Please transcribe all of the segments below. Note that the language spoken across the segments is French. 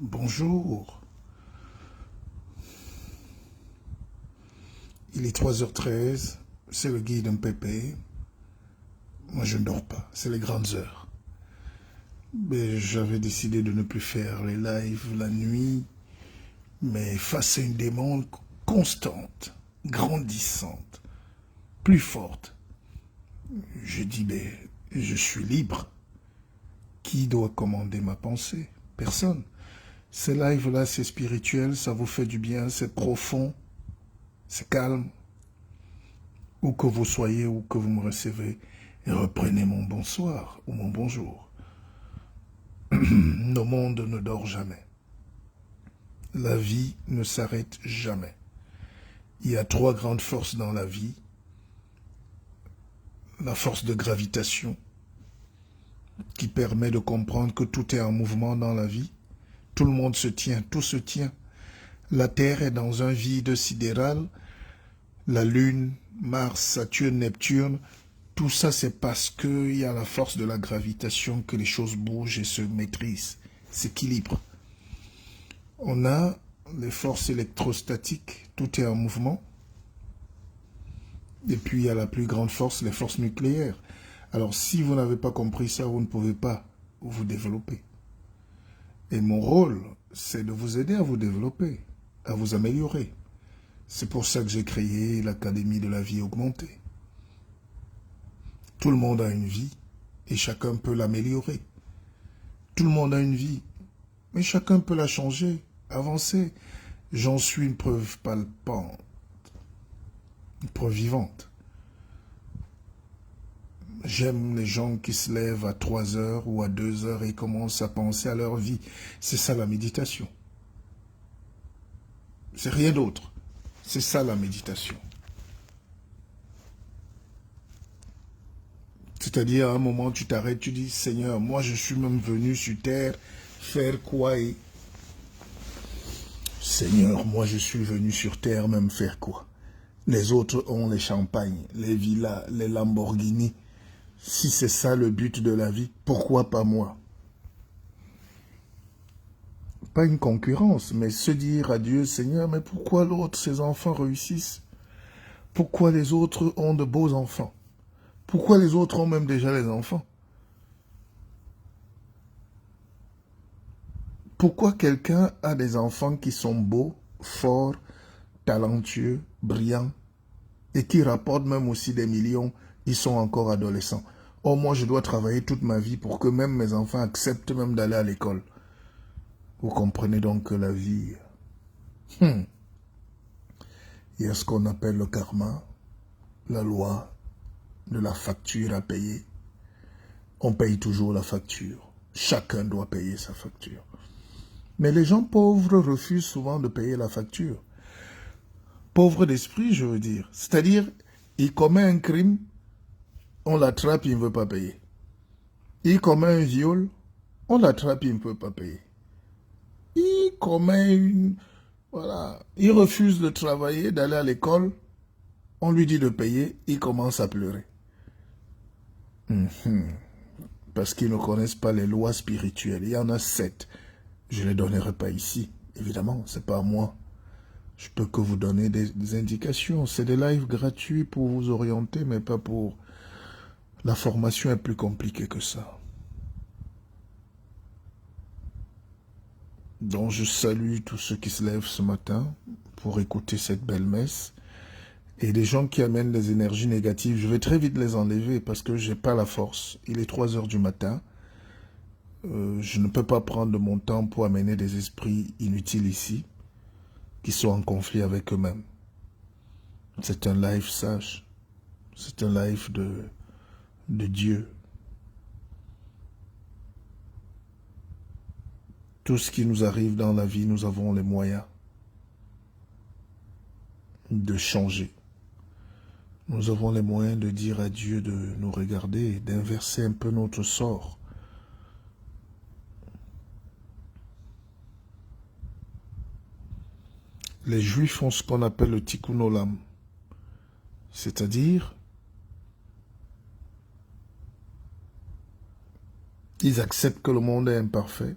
Bonjour, il est 3h13, c'est le guide MPP. Moi je ne dors pas, c'est les grandes heures. Mais j'avais décidé de ne plus faire les lives la nuit, mais face à une demande constante, grandissante, plus forte, je dis, mais je suis libre. Qui doit commander ma pensée? Personne. Ces lives-là, c'est spirituel, ça vous fait du bien, c'est profond, c'est calme. Où que vous soyez, où que vous me recevez, et reprenez mon bonsoir ou mon bonjour. Nos mondes ne dort jamais. La vie ne s'arrête jamais. Il y a 3 grandes forces dans la vie. La force de gravitation, qui permet de comprendre que tout est en mouvement dans la vie. Tout le monde se tient, tout se tient. La Terre est dans un vide sidéral. La Lune, Mars, Saturne, Neptune, tout ça c'est parce qu'il y a la force de la gravitation que les choses bougent et se maîtrisent, s'équilibrent. On a les forces électrostatiques, tout est en mouvement. Et puis il y a la plus grande force, les forces nucléaires. Alors si vous n'avez pas compris ça, vous ne pouvez pas vous développer. Et mon rôle, c'est de vous aider à vous développer, à vous améliorer. C'est pour ça que j'ai créé l'Académie de la vie augmentée. Tout le monde a une vie et chacun peut l'améliorer. Tout le monde a une vie, mais chacun peut la changer, avancer. J'en suis une preuve palpante, une preuve vivante. J'aime les gens qui se lèvent à 3 heures ou à 2 heures et commencent à penser à leur vie. C'est ça la méditation. C'est rien d'autre. C'est ça la méditation. C'est-à-dire, à un moment, tu t'arrêtes, tu dis, Seigneur, moi je suis même venu sur terre faire quoi et... Seigneur, moi je suis venu sur terre même faire quoi? Les autres ont les champagnes, les villas, les Lamborghini. Si c'est ça le but de la vie, pourquoi pas moi? Pas une concurrence, mais se dire à Dieu, Seigneur, mais pourquoi l'autre, ses enfants réussissent? Pourquoi les autres ont de beaux enfants? Pourquoi les autres ont même déjà les enfants? Pourquoi quelqu'un a des enfants qui sont beaux, forts, talentueux, brillants, et qui rapportent même aussi des millions, ils sont encore adolescents? Oh, moi, je dois travailler toute ma vie pour que même mes enfants acceptent même d'aller à l'école. Vous comprenez donc que la vie, il y a ce qu'on appelle le karma, la loi de la facture à payer. On paye toujours la facture. Chacun doit payer sa facture. Mais les gens pauvres refusent souvent de payer la facture. Pauvre d'esprit, je veux dire. C'est-à-dire, il commet un crime, on l'attrape, il ne veut pas payer. Il commet un viol, on l'attrape, il ne peut pas payer. Il commet une... Voilà. Il refuse de travailler, d'aller à l'école, on lui dit de payer, il commence à pleurer. Parce qu'ils ne connaissent pas les lois spirituelles. Il y en a 7. Je ne les donnerai pas ici. Évidemment, ce n'est pas à moi. Je peux que vous donner des indications. C'est des lives gratuits pour vous orienter, mais pas pour... La formation est plus compliquée que ça. Donc je salue tous ceux qui se lèvent ce matin pour écouter cette belle messe. Et les gens qui amènent des énergies négatives, je vais très vite les enlever parce que je n'ai pas la force. Il est 3 heures du matin. Je ne peux pas prendre mon temps pour amener des esprits inutiles ici, qui sont en conflit avec eux-mêmes. C'est un live sage. C'est un live de Dieu. Tout ce qui nous arrive dans la vie, nous avons les moyens de changer. Nous avons les moyens de dire à Dieu de nous regarder et d'inverser un peu notre sort. Les Juifs ont ce qu'on appelle le tikkun olam, c'est-à-dire ils acceptent que le monde est imparfait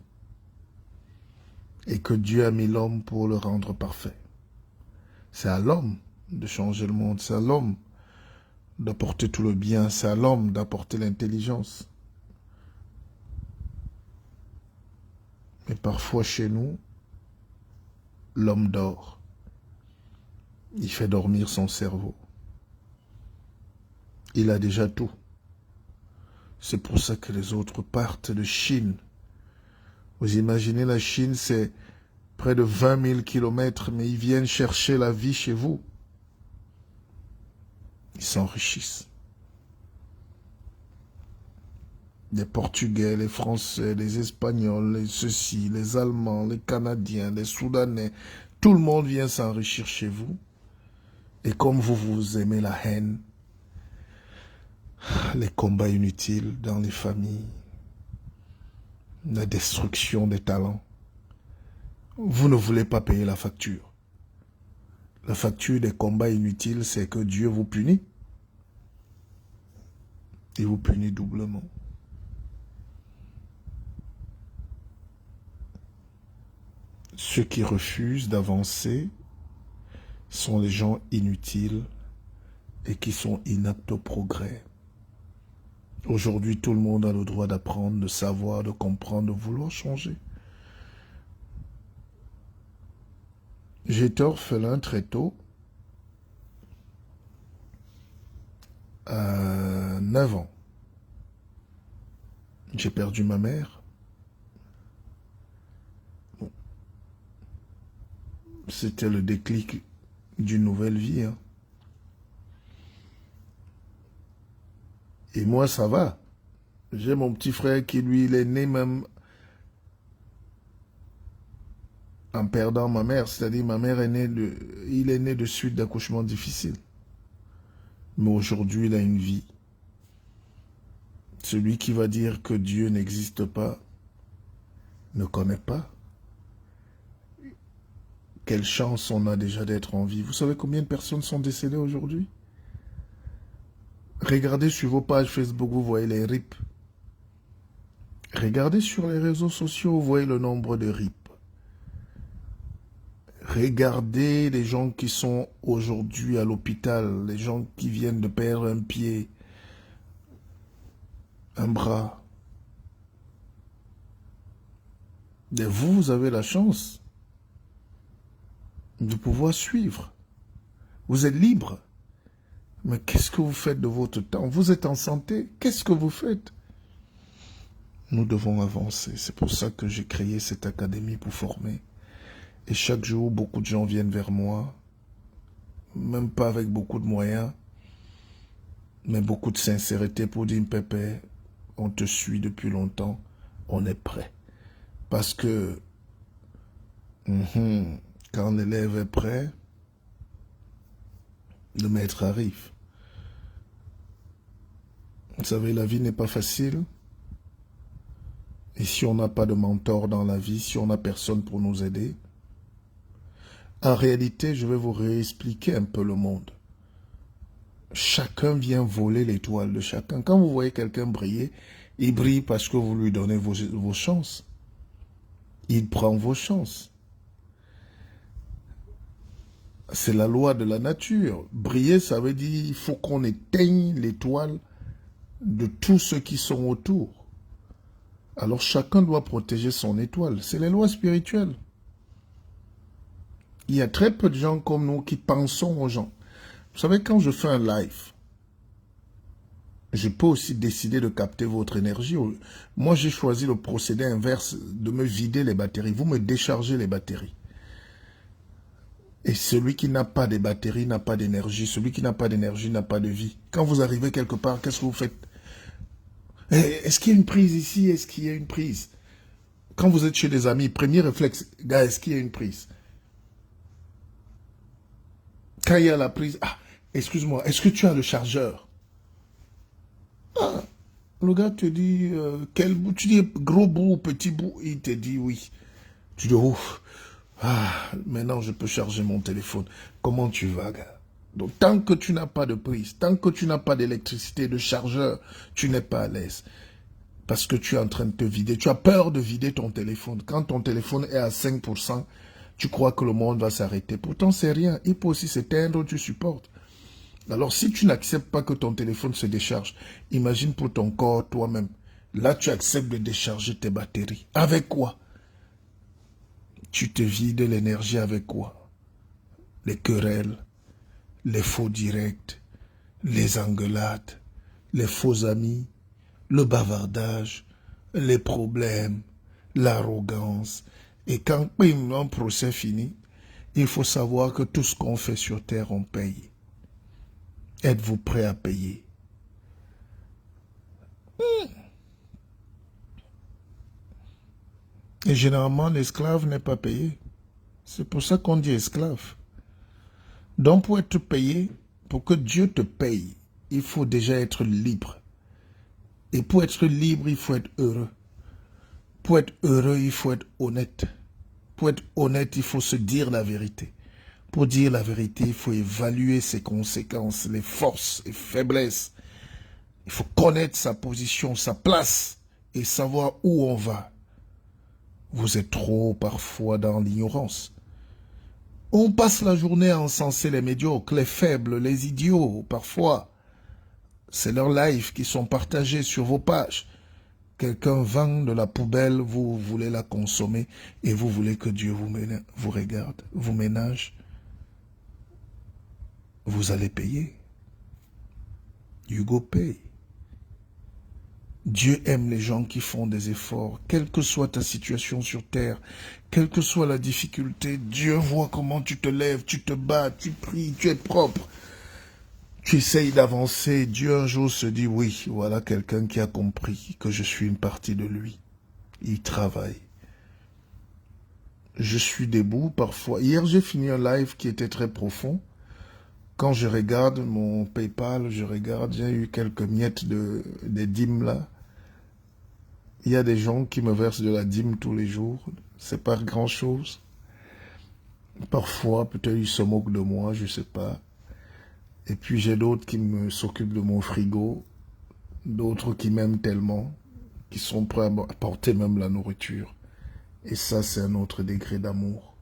et que Dieu a mis l'homme pour le rendre parfait. C'est à l'homme de changer le monde, c'est à l'homme d'apporter tout le bien, c'est à l'homme d'apporter l'intelligence. Mais parfois chez nous, l'homme dort. Il fait dormir son cerveau. Il a déjà tout. C'est pour ça que les autres partent de Chine. Vous imaginez, la Chine, c'est près de 20 000 kilomètres, mais ils viennent chercher la vie chez vous. Ils s'enrichissent. Les Portugais, les Français, les Espagnols, les ceux-ci, les Allemands, les Canadiens, les Soudanais, tout le monde vient s'enrichir chez vous. Et comme vous aimez la haine, les combats inutiles dans les familles, la destruction des talents, vous ne voulez pas payer la facture. La facture des combats inutiles, c'est que Dieu vous punit. Il vous punit doublement. Ceux qui refusent d'avancer sont les gens inutiles et qui sont inaptes au progrès. Aujourd'hui, tout le monde a le droit d'apprendre, de savoir, de comprendre, de vouloir changer. J'ai été orphelin très tôt, à 9 ans. J'ai perdu ma mère. Bon. C'était le déclic d'une nouvelle vie. Hein. Et moi, ça va. J'ai mon petit frère qui, lui, il est né même en perdant ma mère. C'est-à-dire, ma mère est née il est né de suite d'accouchement difficile. Mais aujourd'hui, il a une vie. Celui qui va dire que Dieu n'existe pas ne connaît pas. Quelle chance on a déjà d'être en vie. Vous savez combien de personnes sont décédées aujourd'hui? Regardez sur vos pages Facebook, vous voyez les RIP. Regardez sur les réseaux sociaux, vous voyez le nombre de RIP. Regardez les gens qui sont aujourd'hui à l'hôpital, les gens qui viennent de perdre un pied, un bras. Et vous avez la chance de pouvoir suivre. Vous êtes libre. Mais qu'est-ce que vous faites de votre temps? Vous êtes en santé. Qu'est-ce que vous faites? Nous devons avancer. C'est pour ça que j'ai créé cette académie pour former. Et chaque jour, beaucoup de gens viennent vers moi. Même pas avec beaucoup de moyens. Mais beaucoup de sincérité pour dire, Pépé, on te suit depuis longtemps. On est prêt. Parce que quand l'élève est prêt, le maître arrive. Vous savez, la vie n'est pas facile. Et si on n'a pas de mentor dans la vie, si on n'a personne pour nous aider, en réalité, je vais vous réexpliquer un peu le monde. Chacun vient voler l'étoile de chacun. Quand vous voyez quelqu'un briller, il brille parce que vous lui donnez vos chances. Il prend vos chances. C'est la loi de la nature. Briller, ça veut dire qu'il faut qu'on éteigne l'étoile de tous ceux qui sont autour. Alors chacun doit protéger son étoile. C'est les lois spirituelles. Il y a très peu de gens comme nous qui pensons aux gens. Vous savez, quand je fais un live, je peux aussi décider de capter votre énergie. Moi, j'ai choisi le procédé inverse de me vider les batteries. Vous me déchargez les batteries. Et celui qui n'a pas de batterie n'a pas d'énergie. Celui qui n'a pas d'énergie n'a pas de vie. Quand vous arrivez quelque part, qu'est-ce que vous faites? Est-ce qu'il y a une prise ici? Est-ce qu'il y a une prise? Quand vous êtes chez des amis, premier réflexe, gars, est-ce qu'il y a une prise? Quand il y a la prise, ah, excuse-moi, est-ce que tu as le chargeur? Ah, le gars te dit, quel bout? Tu dis gros bout ou petit bout? Il te dit oui. Tu dis, ouf, ah, maintenant je peux charger mon téléphone. Comment tu vas, gars? Donc, tant que tu n'as pas de prise, tant que tu n'as pas d'électricité, de chargeur, tu n'es pas à l'aise. Parce que tu es en train de te vider. Tu as peur de vider ton téléphone. Quand ton téléphone est à 5%, tu crois que le monde va s'arrêter. Pourtant, c'est rien. Il peut aussi s'éteindre, tu supportes. Alors, si tu n'acceptes pas que ton téléphone se décharge, imagine pour ton corps toi-même. Là, tu acceptes de décharger tes batteries. Avec quoi? Tu te vides l'énergie avec quoi? Les querelles, les faux directs, les engueulades, les faux amis, le bavardage, les problèmes, l'arrogance. Et quand un procès finit, il faut savoir que tout ce qu'on fait sur terre, on paye. Êtes-vous prêt à payer? Et généralement, l'esclave n'est pas payé. C'est pour ça qu'on dit esclave. Donc, pour être payé, pour que Dieu te paye, il faut déjà être libre. Et pour être libre, il faut être heureux. Pour être heureux, il faut être honnête. Pour être honnête, il faut se dire la vérité. Pour dire la vérité, il faut évaluer ses conséquences, les forces et faiblesses. Il faut connaître sa position, sa place et savoir où on va. Vous êtes trop parfois dans l'ignorance. On passe la journée à encenser les médiocres, les faibles, les idiots, parfois. C'est leurs lives qui sont partagés sur vos pages. Quelqu'un vend de la poubelle, vous voulez la consommer et vous voulez que Dieu vous regarde, vous ménage. Vous allez payer. You go pay. Dieu aime les gens qui font des efforts, quelle que soit ta situation sur terre, quelle que soit la difficulté, Dieu voit comment tu te lèves, tu te bats, tu pries, tu es propre. Tu essayes d'avancer, Dieu un jour se dit, oui, voilà quelqu'un qui a compris que je suis une partie de lui. Il travaille. Je suis debout parfois. Hier, j'ai fini un live qui était très profond. Quand je regarde mon PayPal, j'ai eu quelques miettes des dîmes là. Il y a des gens qui me versent de la dîme tous les jours. C'est pas grand chose. Parfois, peut-être ils se moquent de moi, je sais pas. Et puis j'ai d'autres qui s'occupent de mon frigo. D'autres qui m'aiment tellement, qui sont prêts à apporter même la nourriture. Et ça, c'est un autre degré d'amour.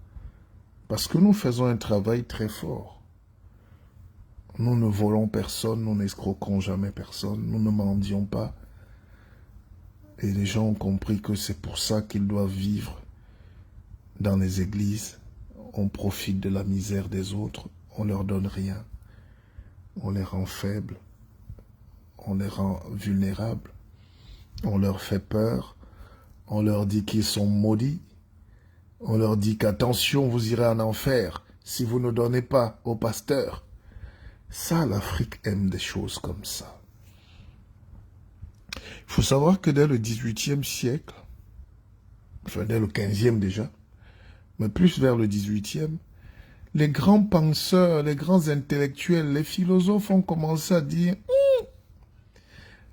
Parce que nous faisons un travail très fort. Nous ne volons personne, nous n'escroquons jamais personne, nous ne mendions pas. Et les gens ont compris que c'est pour ça qu'ils doivent vivre dans les églises. On profite de la misère des autres, on leur donne rien. On les rend faibles, on les rend vulnérables, on leur fait peur, on leur dit qu'ils sont maudits, on leur dit qu'attention, vous irez en enfer si vous ne donnez pas au pasteur. Ça, l'Afrique aime des choses comme ça. Il faut savoir que dès le XVIIIe siècle, enfin dès le XVe déjà, mais plus vers le XVIIIe, les grands penseurs, les grands intellectuels, les philosophes ont commencé à dire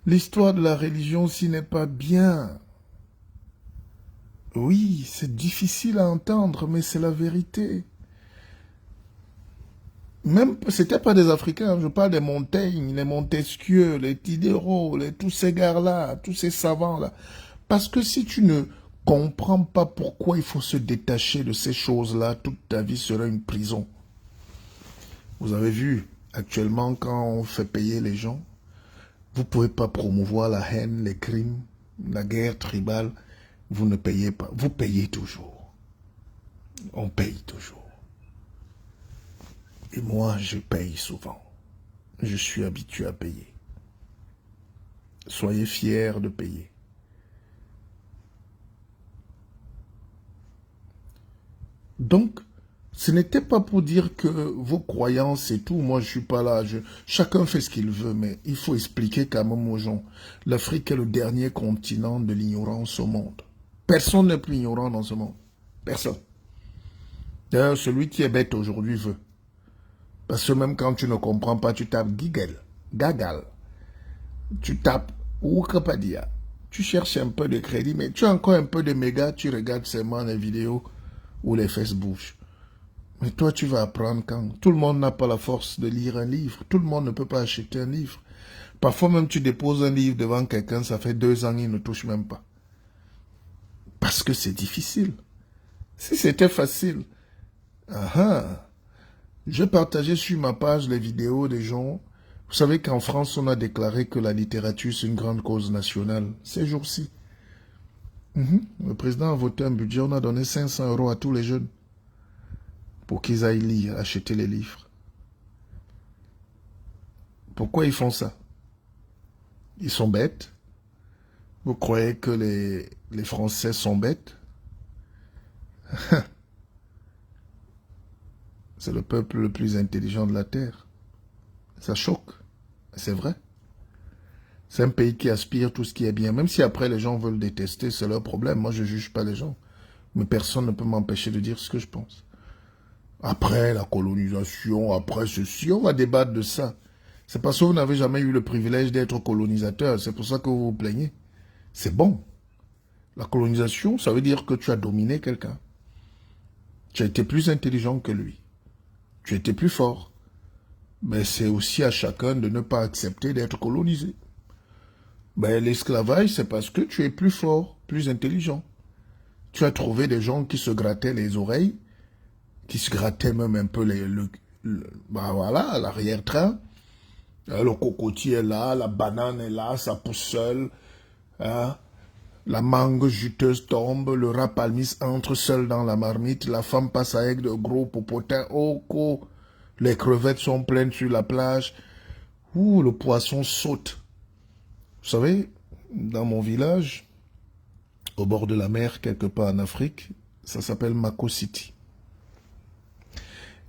l'histoire de la religion aussi n'est pas bien. Oui, c'est difficile à entendre, mais c'est la vérité. Même, c'était pas des Africains, je parle des Montaigne, les Montesquieu, les Diderot, tous ces gars-là, tous ces savants-là. Parce que si tu ne comprends pas pourquoi il faut se détacher de ces choses-là, toute ta vie sera une prison. Vous avez vu, actuellement, quand on fait payer les gens, vous ne pouvez pas promouvoir la haine, les crimes, la guerre tribale. Vous ne payez pas. Vous payez toujours. On paye toujours. Et moi, je paye souvent. Je suis habitué à payer. Soyez fiers de payer. Donc, ce n'était pas pour dire que vos croyances et tout, moi je suis pas là, chacun fait ce qu'il veut, mais il faut expliquer quand même aux gens. L'Afrique est le dernier continent de l'ignorance au monde. Personne n'est plus ignorant dans ce monde. Personne. D'ailleurs, celui qui est bête aujourd'hui veut. Parce que même quand tu ne comprends pas, tu tapes Gagal. Tu tapes Wikipedia. Tu cherches un peu de crédit, mais tu as encore un peu de méga, tu regardes seulement les vidéos ou les Facebook. Mais toi, tu vas apprendre quand? Tout le monde n'a pas la force de lire un livre. Tout le monde ne peut pas acheter un livre. Parfois même tu déposes un livre devant quelqu'un, ça fait 2 ans, il ne touche même pas. Parce que c'est difficile. Si c'était facile, j'ai partagé sur ma page les vidéos des gens. Vous savez qu'en France, on a déclaré que la littérature, c'est une grande cause nationale ces jours-ci. Le président a voté un budget, on a donné 500 € à tous les jeunes pour qu'ils aillent lire, acheter les livres. Pourquoi ils font ça? Ils sont bêtes. Vous croyez que les Français sont bêtes? C'est le peuple le plus intelligent de la Terre. Ça choque. C'est vrai. C'est un pays qui aspire tout ce qui est bien. Même si après les gens veulent détester, c'est leur problème. Moi, je ne juge pas les gens. Mais personne ne peut m'empêcher de dire ce que je pense. Après la colonisation, après ceci, on va débattre de ça. C'est parce que vous n'avez jamais eu le privilège d'être colonisateur. C'est pour ça que vous vous plaignez. C'est bon. La colonisation, ça veut dire que tu as dominé quelqu'un. Tu as été plus intelligent que lui. Tu as été plus fort. Mais c'est aussi à chacun de ne pas accepter d'être colonisé. Ben, l'esclavage, c'est parce que tu es plus fort, plus intelligent. Tu as trouvé des gens qui se grattaient les oreilles, qui se grattaient même un peu ben voilà, l'arrière-train. Le cocotier est là, la banane est là, ça pousse seul. Hein? La mangue juteuse tombe, le rat palmis entre seul dans la marmite, la femme passe avec de gros popotins. Oh, les crevettes sont pleines sur la plage. Ouh, le poisson saute. Vous savez, dans mon village, au bord de la mer, quelque part en Afrique, ça s'appelle Mako City.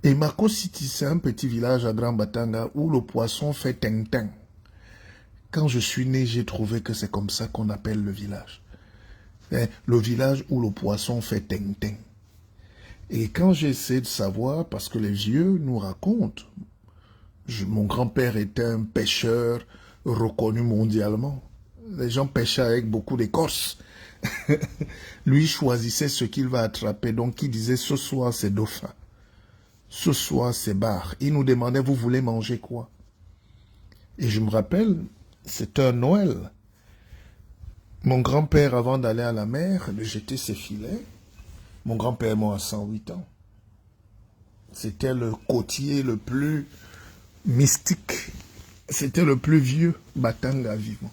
Et Mako City, c'est un petit village à Grand Batanga où le poisson fait ting-ting. Quand je suis né, j'ai trouvé que c'est comme ça qu'on appelle le village. Le village où le poisson fait ting-ting. Et quand j'ai essayé de savoir, parce que les vieux nous racontent, mon grand-père était un pêcheur reconnu mondialement. Les gens pêchaient avec beaucoup d'écorce. Lui choisissait ce qu'il va attraper. Donc il disait, ce soir c'est dauphin. Ce soir c'est bar. Il nous demandait, vous voulez manger quoi? Et je me rappelle, c'était un Noël. Mon grand-père, avant d'aller à la mer, de jeter ses filets, mon grand-père est mort à 108 ans. C'était le côtier le plus mystique. C'était le plus vieux Batanga vivant.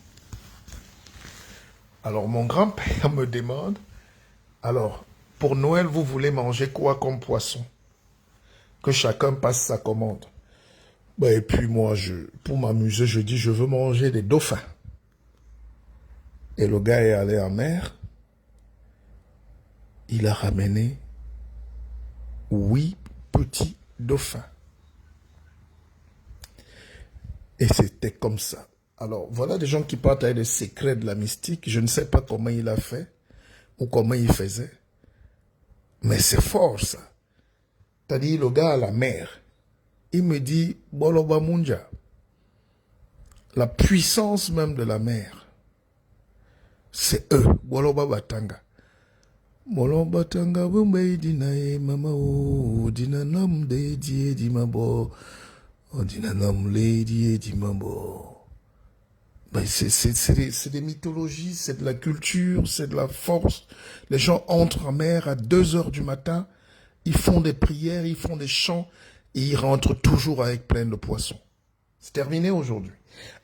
Alors mon grand-père me demande, alors pour Noël, vous voulez manger quoi comme poisson? Que chacun passe sa commande. Ben, et puis moi, pour m'amuser, je dis, je veux manger des dauphins. Et le gars est allé en mer. Il a ramené 8 petits dauphins. Et c'était comme ça. Alors, voilà des gens qui partent avec des secrets de la mystique. Je ne sais pas comment il a fait ou comment il faisait. Mais c'est fort, ça. C'est-à-dire, le gars à la mer, il me dit, Boloba Munja, la puissance même de la mer, c'est eux, Boloba Batanga. Boloba Batanga, Bumbe Dinae, Mama, O, Dinanam, Dedi, Dimabo, O, Dinanam, Lady, Dimabo. Ben c'est des mythologies, c'est de la culture, c'est de la force. Les gens entrent en mer à 2 heures du matin, ils font des prières, ils font des chants, et ils rentrent toujours avec plein de poissons. C'est terminé aujourd'hui.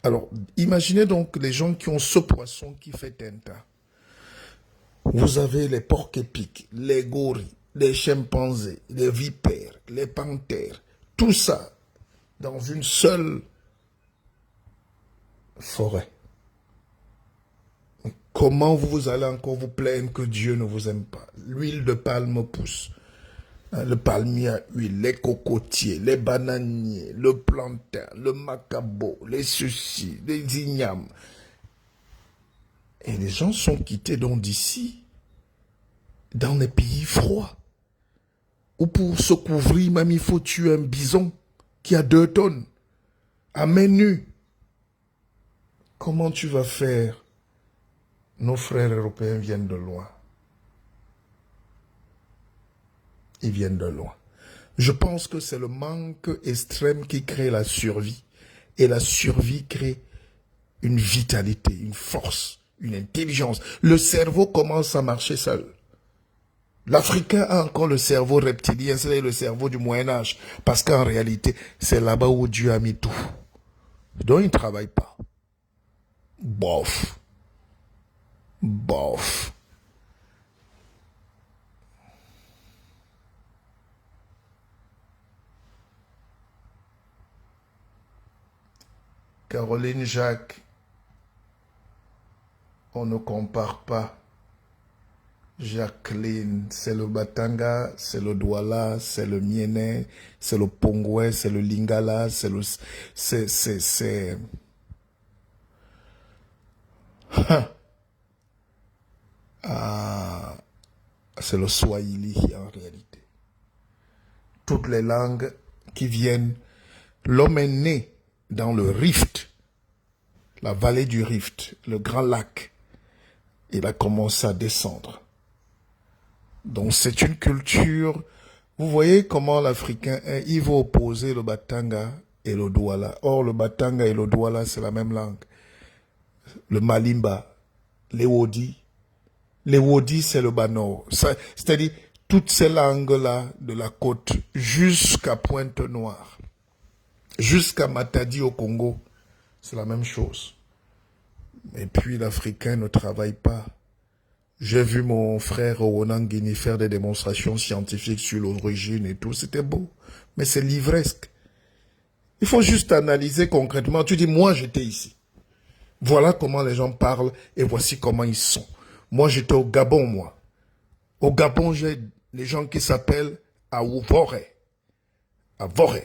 Alors, imaginez donc les gens qui ont ce poisson qui fait tinta. Vous avez les porcs-épics, les gorilles, les chimpanzés, les vipères, les panthères, tout ça dans une seule forêt. Comment vous allez encore vous plaindre que Dieu ne vous aime pas? L'huile de palme pousse. Le palmier à huile, les cocotiers, les bananiers, le plantain, le macabo, les ceci, les ignames. Et les gens sont quittés donc d'ici, dans des pays froids, où pour se couvrir, même il faut tuer un bison qui a 2 tonnes, à main nue. Comment tu vas faire? Nos frères européens viennent de loin. Ils viennent de loin. Je pense que c'est le manque extrême qui crée la survie. Et la survie crée une vitalité, une force, une intelligence. Le cerveau commence à marcher seul. L'Africain a encore le cerveau reptilien, c'est le cerveau du Moyen-Âge. Parce qu'en réalité, c'est là-bas où Dieu a mis tout. Donc il ne travaille pas. Bof. Bof. Caroline Jacques, on ne compare pas. Jacqueline, c'est le Batanga, c'est le Douala, c'est le Mienè, c'est le Pongwe, c'est le Lingala, c'est le... C'est... Ah, c'est le Swahili en réalité. Toutes les langues qui viennent... L'homme est né dans le Rift, la vallée du Rift, le grand lac. Il a commencé à descendre. Donc c'est une culture... Vous voyez comment l'Africain est, il va opposer le Batanga et le Douala. Or, le Batanga et le Douala, c'est la même langue. Le Malimba, les Wodi. Les Wodi, c'est le Banor. C'est-à-dire, toutes ces langues-là de la côte jusqu'à Pointe-Noire, jusqu'à Matadi au Congo, c'est la même chose. Et puis, l'Africain ne travaille pas. J'ai vu mon frère Ronan Guini faire des démonstrations scientifiques sur l'origine et tout. C'était beau, mais c'est livresque. Il faut juste analyser concrètement. Tu dis, moi, j'étais ici. Voilà comment les gens parlent et voici comment ils sont. Moi, j'étais au Gabon, moi. Au Gabon, j'ai des gens qui s'appellent Avore. Avore.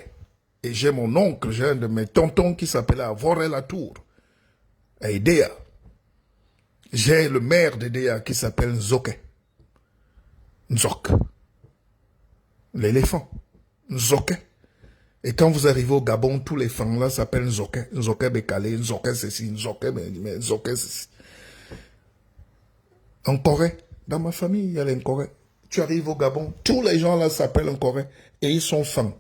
Et j'ai mon oncle, j'ai un de mes tontons qui s'appelait Avore Latour. À Edea. J'ai le maire d'Edea qui s'appelle Nzoke. Nzok. L'éléphant. Nzoke. Et quand vous arrivez au Gabon, tous les fans là s'appellent Nzoke. Nzoke Bekale, Nzoke ceci, Nzoke, mais Nzoke ceci. En Corée, dans ma famille, il y a les Corée. Tu arrives au Gabon, tous les gens là s'appellent en Corée. Et ils sont fans.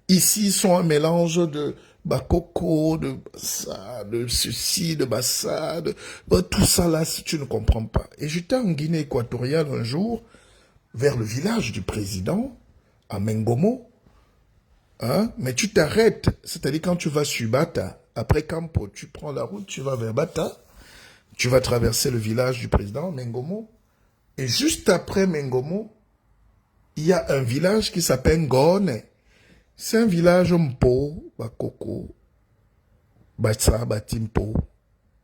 Ici, ils sont un mélange de Bakoko, de ça, de ceci, de Bassa, tout ça là, si tu ne comprends pas. Et j'étais en Guinée équatoriale un jour, vers le village du président, à Mengomo. Hein? Mais tu t'arrêtes, c'est-à-dire quand tu vas sur Bata, après Campo, tu prends la route, tu vas vers Bata, tu vas traverser le village du président, Mengomo, et juste après Mengomo, il y a un village qui s'appelle Ngone. C'est un village Mpo, Bakoko, Batsa, Batimpo,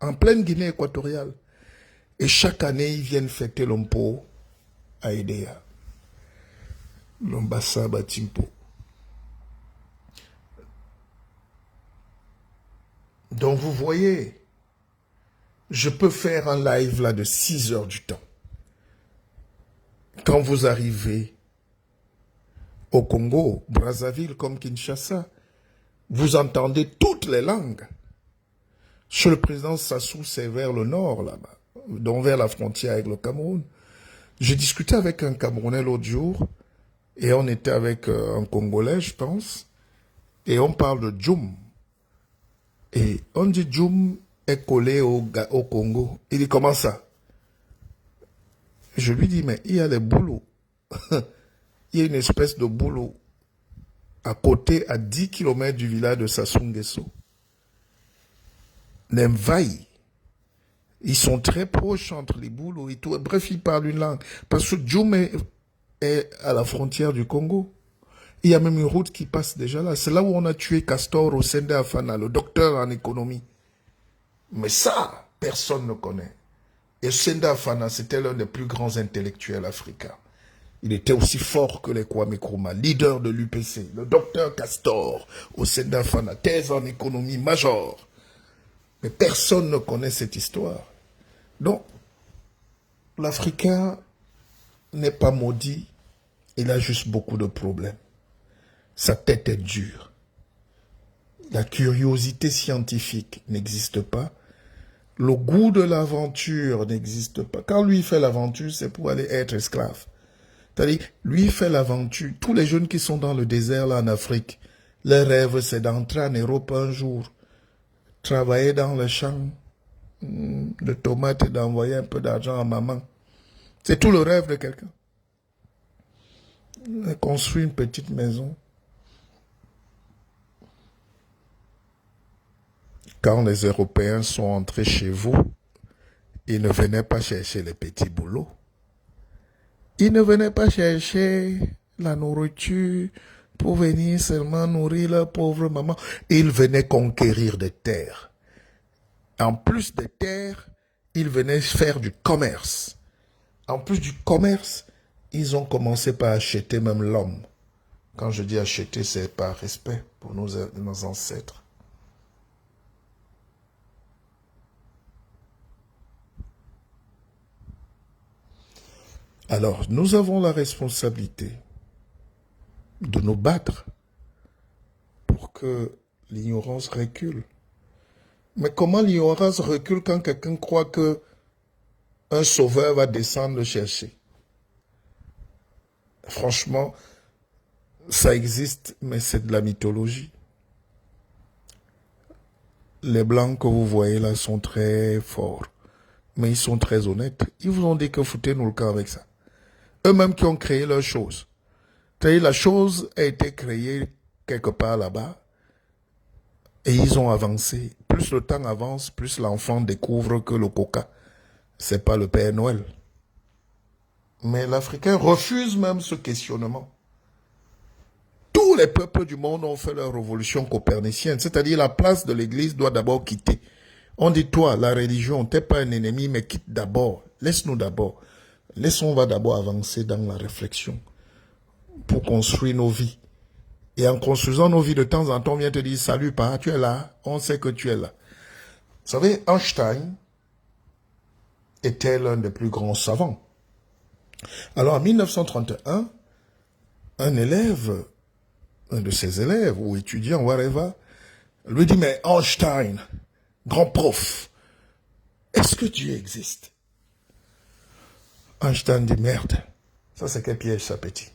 en pleine Guinée équatoriale. Et chaque année, ils viennent fêter l'Mpo à Edea. L'Mbassa, Batimpo. Donc vous voyez, je peux faire un live là de 6 heures du temps. Quand vous arrivez au Congo, Brazzaville comme Kinshasa, vous entendez toutes les langues. Chez le président Sassou, c'est vers le nord là-bas, donc vers la frontière avec le Cameroun. J'ai discuté avec un Camerounais l'autre jour, et on était avec un Congolais, je pense, et on parle de Djoum. Et on dit Djoum est collé au Congo. Il dit comment ça? Je lui dis, mais il y a les boulots. Il y a une espèce de boulot à côté, à 10 km du village de Sassou Nguesso. Les Mvaï, ils sont très proches entre les boulots et tout. Bref, ils parlent une langue. Parce que Djoum est à la frontière du Congo. Il y a même une route qui passe déjà là. C'est là où on a tué Castor au Senda Afana, le docteur en économie. Mais ça, personne ne connaît. Et Senda Afana, c'était l'un des plus grands intellectuels africains. Il était aussi fort que les Kwame Nkrumah, leader de l'UPC, le docteur Castor, au Senda Afana, thèse en économie major. Mais personne ne connaît cette histoire. Donc, l'Africain n'est pas maudit, il a juste beaucoup de problèmes. Sa tête est dure. La curiosité scientifique n'existe pas. Le goût de l'aventure n'existe pas. Quand lui fait l'aventure, c'est pour aller être esclave. C'est-à-dire, lui fait l'aventure. Tous les jeunes qui sont dans le désert là en Afrique, leur rêve c'est d'entrer en Europe un jour, travailler dans le champ, de tomates et d'envoyer un peu d'argent à maman. C'est tout le rêve de quelqu'un. Construire une petite maison. Quand les Européens sont entrés chez vous, ils ne venaient pas chercher les petits boulots. Ils ne venaient pas chercher la nourriture pour venir seulement nourrir leur pauvre maman. Ils venaient conquérir des terres. En plus des terres, ils venaient faire du commerce. En plus du commerce, ils ont commencé par acheter même l'homme. Quand je dis acheter, c'est par respect pour nos ancêtres. Alors, nous avons la responsabilité de nous battre pour que l'ignorance recule. Mais comment l'ignorance recule quand quelqu'un croit que un sauveur va descendre le chercher? Franchement, ça existe, mais c'est de la mythologie. Les Blancs que vous voyez là sont très forts, mais ils sont très honnêtes. Ils vous ont dit que foutez-nous le camp avec ça. Eux-mêmes qui ont créé leur chose. C'est-à-dire la chose a été créée quelque part là-bas et ils ont avancé. Plus le temps avance, plus l'enfant découvre que le coca, c'est pas le Père Noël. Mais l'Africain refuse même ce questionnement. Tous les peuples du monde ont fait leur révolution copernicienne, c'est-à-dire la place de l'Église doit d'abord quitter. On dit, toi, la religion, t'es pas un ennemi, mais quitte d'abord. Laisse-nous d'abord. Laissons, on va d'abord avancer dans la réflexion pour construire nos vies. Et en construisant nos vies, de temps en temps, on vient te dire, salut, papa, tu es là, on sait que tu es là. Vous savez, Einstein était l'un des plus grands savants. Alors, en 1931, un élève, un de ses élèves, ou étudiant, whatever, lui dit, mais Einstein, grand prof, est-ce que Dieu existe? Einstein dit, merde, ça c'est quel piège ça, petit?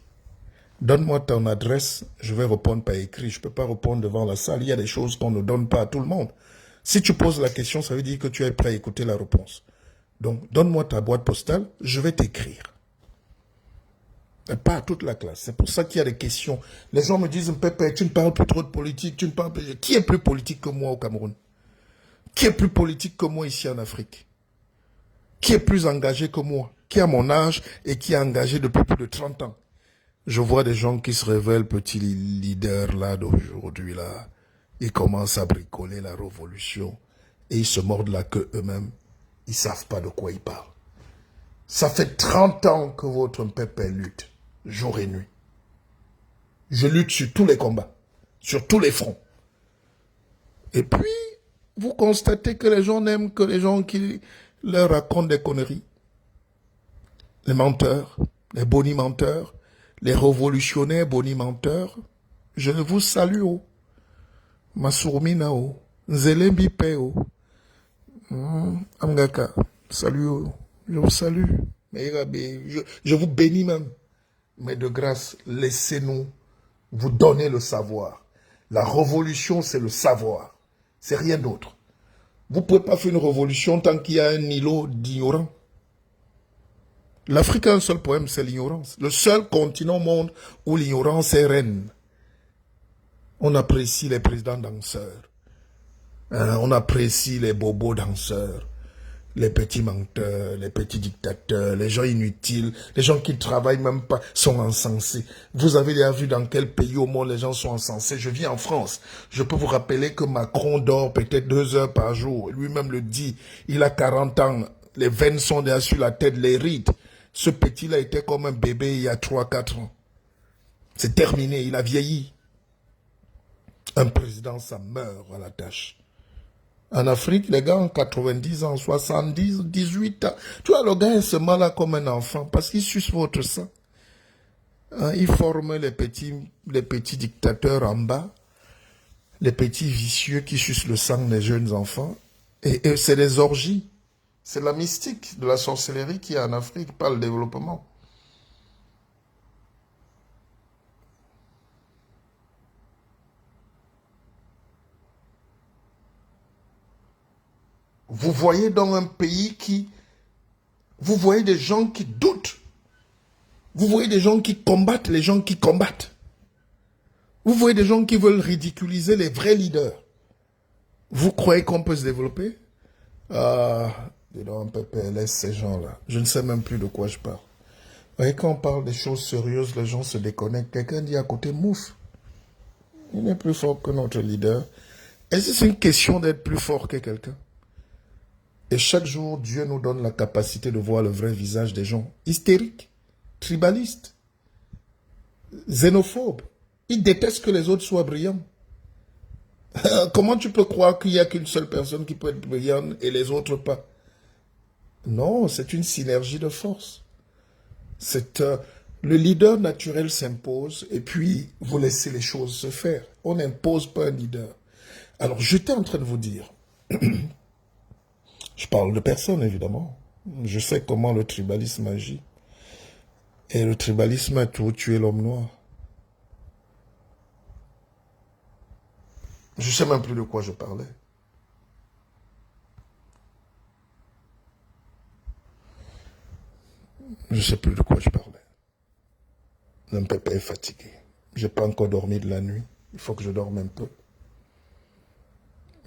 Donne-moi ton adresse, je vais répondre par écrit. Je ne peux pas répondre devant la salle. Il y a des choses qu'on ne donne pas à tout le monde. Si tu poses la question, ça veut dire que tu es prêt à écouter la réponse. Donc, donne-moi ta boîte postale, je vais t'écrire. Pas à toute la classe. C'est pour ça qu'il y a des questions. Les gens me disent, Pépé, tu ne parles plus trop de politique, tu ne parles plus... Qui est plus politique que moi au Cameroun? Qui est plus politique que moi ici en Afrique? Qui est plus engagé que moi? Qui a mon âge et qui est engagé depuis plus de 30 ans? Je vois des gens qui se révèlent petits leaders là d'aujourd'hui là. Ils commencent à bricoler la révolution et ils se mordent la queue eux-mêmes. Ils ne savent pas de quoi ils parlent. Ça fait 30 ans que votre peuple lutte, jour et nuit. Je lutte sur tous les combats, sur tous les fronts. Et puis, vous constatez que les gens n'aiment que les gens qui leur racontent des conneries. Les menteurs, les bonimenteurs, les révolutionnaires bonimenteurs, je vous salue. Oh. Masourmina, oh. Nzelembi Pe, oh. Amgaka, salut. Oh. Je vous salue. Je vous bénis même. Mais de grâce, laissez-nous vous donner le savoir. La révolution, c'est le savoir. C'est rien d'autre. Vous ne pouvez pas faire une révolution tant qu'il y a un îlot d'ignorants. L'Afrique a un seul problème, c'est l'ignorance. Le seul continent au monde où l'ignorance est reine. On apprécie les présidents danseurs. On apprécie les bobos danseurs. Les petits menteurs, les petits dictateurs, les gens inutiles, les gens qui ne travaillent même pas, sont encensés. Vous avez déjà vu dans quel pays au monde les gens sont encensés? Je vis en France. Je peux vous rappeler que Macron dort peut-être 2 heures par jour. Lui-même le dit. Il a 40 ans. Les veines sont déjà sur la tête, les rides. Ce petit-là était comme un bébé il y a 3-4 ans. C'est terminé, il a vieilli. Un président, ça meurt à la tâche. En Afrique, les gars ont 90 ans, 70, 18 ans. Tu vois, le gars est seulement là comme un enfant parce qu'il suce votre sang. Hein, il forme les petits dictateurs en bas, les petits vicieux qui sucent le sang des jeunes enfants. Et c'est des orgies. C'est la mystique de la sorcellerie qui est en Afrique par le développement. Vous voyez dans un pays qui... Vous voyez des gens qui doutent. Vous voyez des gens qui combattent les gens qui combattent. Vous voyez des gens qui veulent ridiculiser les vrais leaders. Vous croyez qu'on peut se développer? Ah, dis donc, Pépé, laisse ces gens-là. Je ne sais même plus de quoi je parle. Vous voyez, quand on parle des choses sérieuses, les gens se déconnectent. Quelqu'un dit à côté, mouf. Il est plus fort que notre leader. Est-ce que c'est une question d'être plus fort que quelqu'un? Et chaque jour, Dieu nous donne la capacité de voir le vrai visage des gens hystériques, tribalistes, xénophobes. Ils détestent que les autres soient brillants. Comment tu peux croire qu'il n'y a qu'une seule personne qui peut être brillante et les autres pas? Non, c'est une synergie de force. Le leader naturel s'impose et puis vous laissez les choses se faire. On n'impose pas un leader. Alors, j'étais en train de vous dire, je parle de personne évidemment, je sais comment le tribalisme agit. Et le tribalisme a tout tué l'homme noir. Je ne sais même plus de quoi je parlais. Je ne sais plus de quoi je parlais. Mon papa est fatigué. Je n'ai pas encore dormi de la nuit. Il faut que je dorme un peu.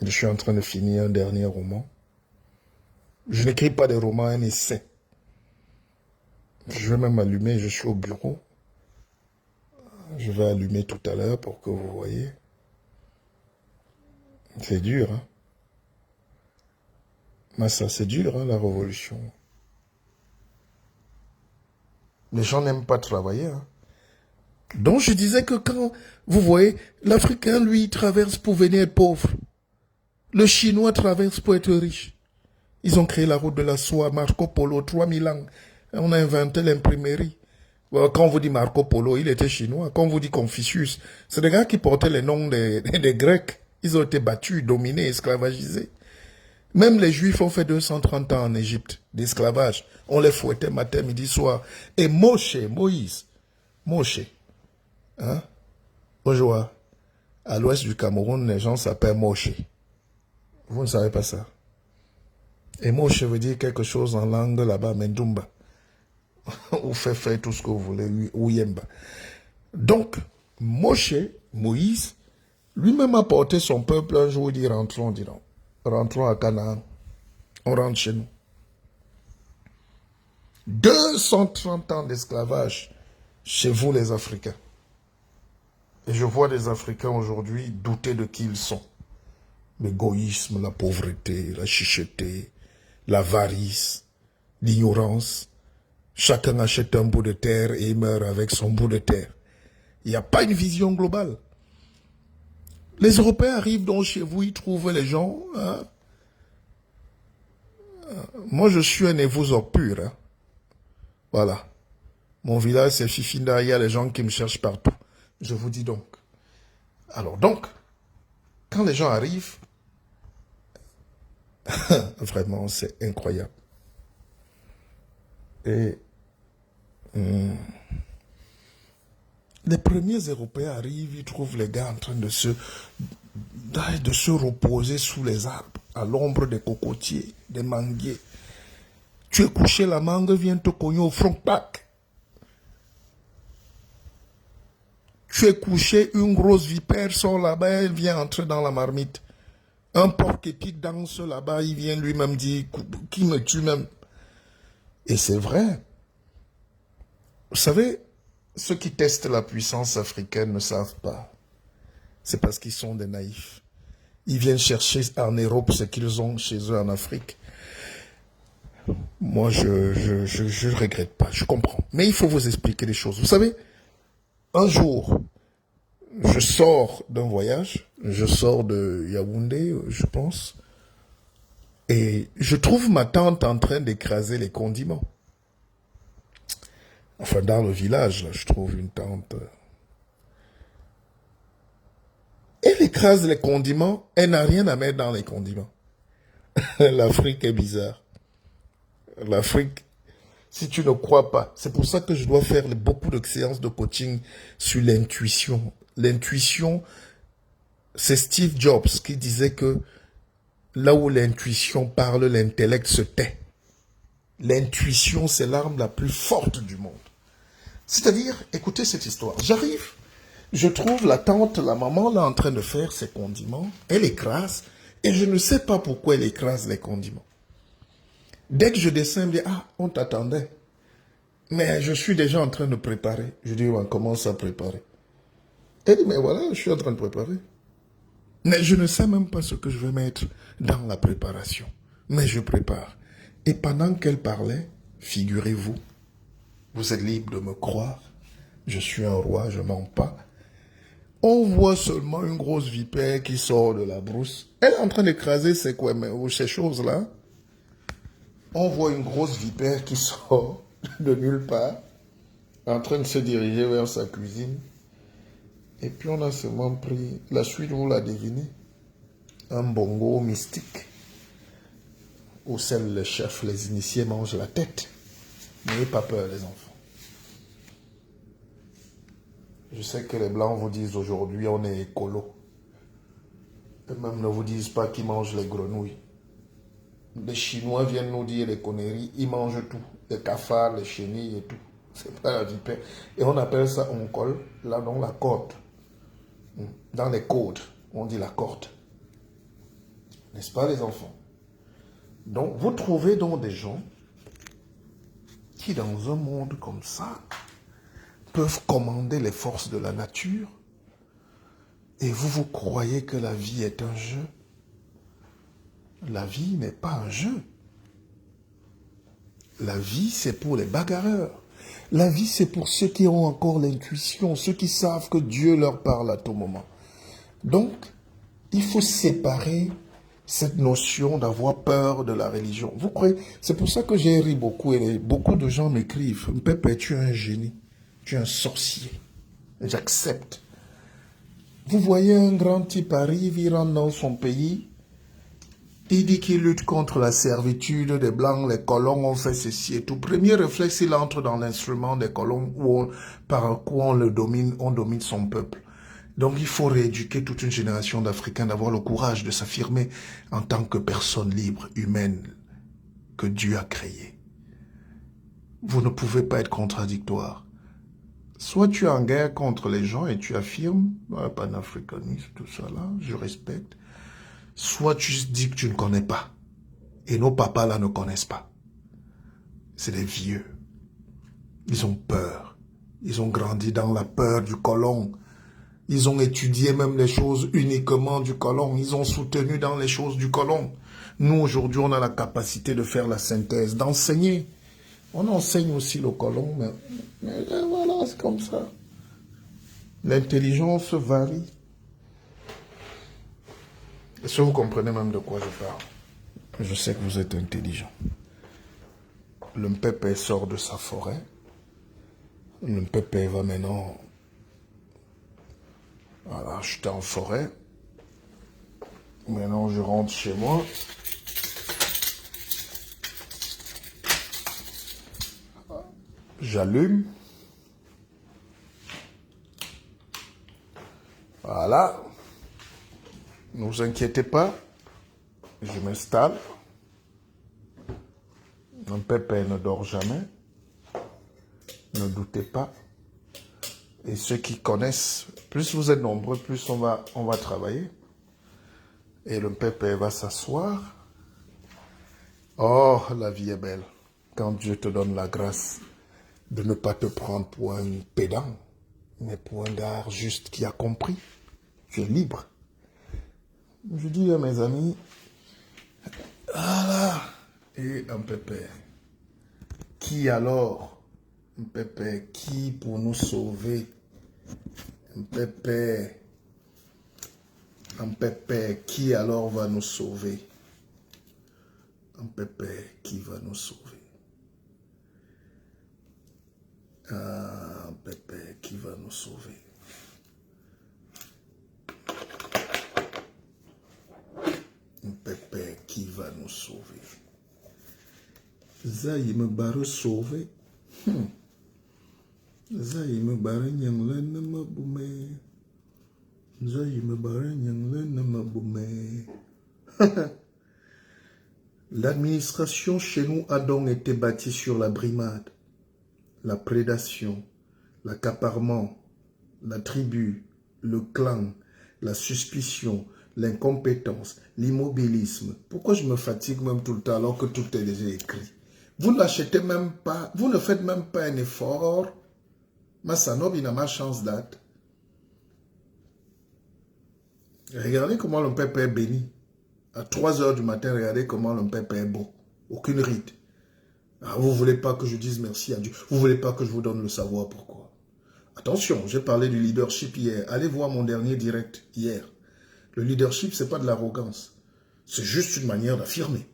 Je suis en train de finir un dernier roman. Je n'écris pas des romans, un essai. Je vais même allumer, je suis au bureau. Je vais allumer tout à l'heure pour que vous voyez. C'est dur, hein. Mais ça, c'est dur, hein, la révolution. Les gens n'aiment pas travailler, hein. Donc, je disais que quand, vous voyez, l'Africain, lui, il traverse pour venir être pauvre. Le Chinois traverse pour être riche. Ils ont créé la route de la soie, Marco Polo, 3000 ans. On a inventé l'imprimerie. Quand on vous dit Marco Polo, il était chinois. Quand on vous dit Confucius, c'est des gars qui portaient les noms des Grecs. Ils ont été battus, dominés, esclavagisés. Même les Juifs ont fait 230 ans en Égypte d'esclavage. On les fouettait matin, midi, soir. Et Moïse, hein? Bonjour. À l'ouest du Cameroun, les gens s'appellent Moshe. Vous ne savez pas ça. Et Moshe veut dire quelque chose en langue là-bas, Mendumba. Ou fait faire tout ce que vous voulez, ou Yemba. Donc, Moïse, lui-même a porté son peuple un jour, il dit rentrons, rentrons à Canaan. On rentre chez nous. 230 ans d'esclavage chez vous les Africains. Et je vois des Africains aujourd'hui douter de qui ils sont. L'égoïsme, la pauvreté, la chicheté, l'avarice, l'ignorance. Chacun achète un bout de terre et il meurt avec son bout de terre. Il n'y a pas une vision globale. Les Européens arrivent donc chez vous, ils trouvent les gens. Hein? Moi, je suis un évosor pur. Hein? Voilà. Mon village, c'est Fifinda. Il y a les gens qui me cherchent partout. Je vous dis donc. Alors donc, quand les gens arrivent, vraiment, c'est incroyable. Et les premiers Européens arrivent, ils trouvent les gars en train de se reposer sous les arbres, à l'ombre des cocotiers, des manguiers. Tu es couché, la mangue vient te cogner au front, tac. Tu es couché, une grosse vipère sort là-bas, elle vient entrer dans la marmite. Un porc-épic danse là-bas, il vient lui-même dire, qui me tue même? Et c'est vrai. Vous savez, ceux qui testent la puissance africaine ne savent pas. C'est parce qu'ils sont des naïfs. Ils viennent chercher en Europe ce qu'ils ont chez eux en Afrique. Moi, je ne regrette pas, je comprends. Mais il faut vous expliquer les choses. Vous savez, un jour, je sors d'un voyage, je sors de Yaoundé, je pense, et je trouve ma tante en train d'écraser les condiments. Enfin, dans le village, là, je trouve une tante. Elle écrase les condiments, elle n'a rien à mettre dans les condiments. L'Afrique est bizarre. L'Afrique, si tu ne crois pas, c'est pour ça que je dois faire beaucoup de séances de coaching sur l'intuition. L'intuition, c'est Steve Jobs qui disait que Là où l'intuition parle, l'intellect se tait. L'intuition, c'est l'arme la plus forte du monde. C'est-à-dire, écoutez cette histoire. J'arrive, je trouve la tante, la maman, là, en train de faire ses condiments. Elle écrase, et je ne sais pas pourquoi elle écrase les condiments. Dès que je descends, elle me dit, ah, on t'attendait. Mais je suis déjà en train de préparer. Je dis, on commence à préparer. Elle dit, mais voilà, je suis en train de préparer. Mais je ne sais même pas ce que je vais mettre dans la préparation. Mais je prépare. Et pendant qu'elle parlait, figurez-vous, vous êtes libre de me croire, je suis un roi, je mens pas. On voit seulement une grosse vipère qui sort de la brousse. Elle est en train d'écraser ces choses-là. On voit une grosse vipère qui sort de nulle part, en train de se diriger vers sa cuisine. Et puis on a seulement pris, la suite vous la devinez, un bongo mystique, où seuls les chefs, les initiés mangent la tête. N'ayez pas peur les enfants. Je sais que les Blancs vous disent aujourd'hui on est écolo. Et même ne vous disent pas qu'ils mangent les grenouilles. Les Chinois viennent nous dire les conneries, ils mangent tout. Les cafards, les chenilles et tout. C'est pas la vipère. Et on appelle ça on colle, là dans la corde. Dans les codes, on dit la corde. N'est-ce pas les enfants? Donc vous trouvez donc des gens qui dans un monde comme ça peuvent commander les forces de la nature et vous croyez que la vie est un jeu. La vie n'est pas un jeu. La vie, c'est pour les bagarreurs. La vie, c'est pour ceux qui ont encore l'intuition, ceux qui savent que Dieu leur parle à tout moment. Donc, il faut séparer cette notion d'avoir peur de la religion. Vous croyez? C'est pour ça que j'ai ri beaucoup et beaucoup de gens m'écrivent, Mpépé, tu es un génie, tu es un sorcier. J'accepte. Vous voyez un grand type arrive, il rentre dans son pays, il dit qu'il lutte contre la servitude des Blancs, les colons ont fait ceci et tout. Premier réflexe, il entre dans l'instrument des colons par quoi on domine son peuple. Donc il faut rééduquer toute une génération d'Africains, d'avoir le courage de s'affirmer en tant que personne libre, humaine, que Dieu a créée. Vous ne pouvez pas être contradictoire. Soit tu es en guerre contre les gens et tu affirmes, panafricanisme, tout ça là, je respecte. Soit tu dis que tu ne connais pas. Et nos papas là ne connaissent pas. C'est des vieux. Ils ont peur. Ils ont grandi dans la peur du colon. Ils ont étudié même les choses uniquement du colon. Ils ont soutenu dans les choses du colon. Nous, aujourd'hui, on a la capacité de faire la synthèse, d'enseigner. On enseigne aussi le colon, mais voilà, c'est comme ça. L'intelligence varie. Est-ce que vous comprenez même de quoi je parle? Je sais que vous êtes intelligent. Le Mpépé sort de sa forêt. Le Mpépé va maintenant... Voilà, j'étais en forêt. Maintenant, je rentre chez moi. J'allume. Voilà. Ne vous inquiétez pas. Je m'installe. Mon pépé ne dort jamais. Ne doutez pas. Et ceux qui connaissent, plus vous êtes nombreux, plus on va travailler. Et le pépé va s'asseoir. Oh, la vie est belle. Quand Dieu te donne la grâce de ne pas te prendre pour un pédant, mais pour un gars juste qui a compris. Tu es libre. Je dis à mes amis, voilà. Et un pépé. Qui alors? Un pépé qui pour nous sauver? Un pépé qui alors va nous sauver? Un pépé qui va nous sauver? Un pépé qui va nous sauver? Un pépé qui va nous sauver? Zaï me barre sauver. Zaï me barre nyang len ma boumé. Zaï me barre nyang len ma boumé. L'administration chez nous a donc été bâtie sur la brimade, la prédation, l'accaparement, la tribu, le clan, la suspicion, l'incompétence, l'immobilisme. Pourquoi je me fatigue même tout le temps alors que tout est déjà écrit? Vous n'achetez même pas, vous ne faites même pas un effort. Massanob, il a ma chance date. Regardez comment le peuple est béni. À 3 heures du matin, regardez comment le peuple est beau. Aucune ride. Ah, vous ne voulez pas que je dise merci à Dieu. Vous ne voulez pas que je vous donne le savoir pourquoi. Attention, j'ai parlé du leadership hier. Allez voir mon dernier direct hier. Le leadership, ce n'est pas de l'arrogance. C'est juste une manière d'affirmer.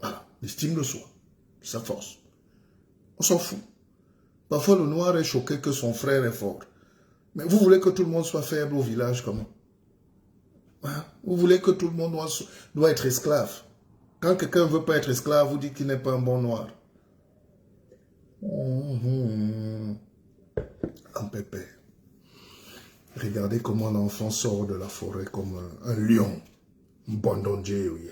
Voilà, l'estime de soi. Sa force. On s'en fout. Parfois, le noir est choqué que son frère est fort. Mais vous voulez que tout le monde soit faible au village, comment? Hein? Vous voulez que tout le monde doit être esclave. Quand quelqu'un ne veut pas être esclave, vous dites qu'il n'est pas un bon noir. Un pépé. Regardez comment l'enfant sort de la forêt comme un lion. Un bon danger, oui.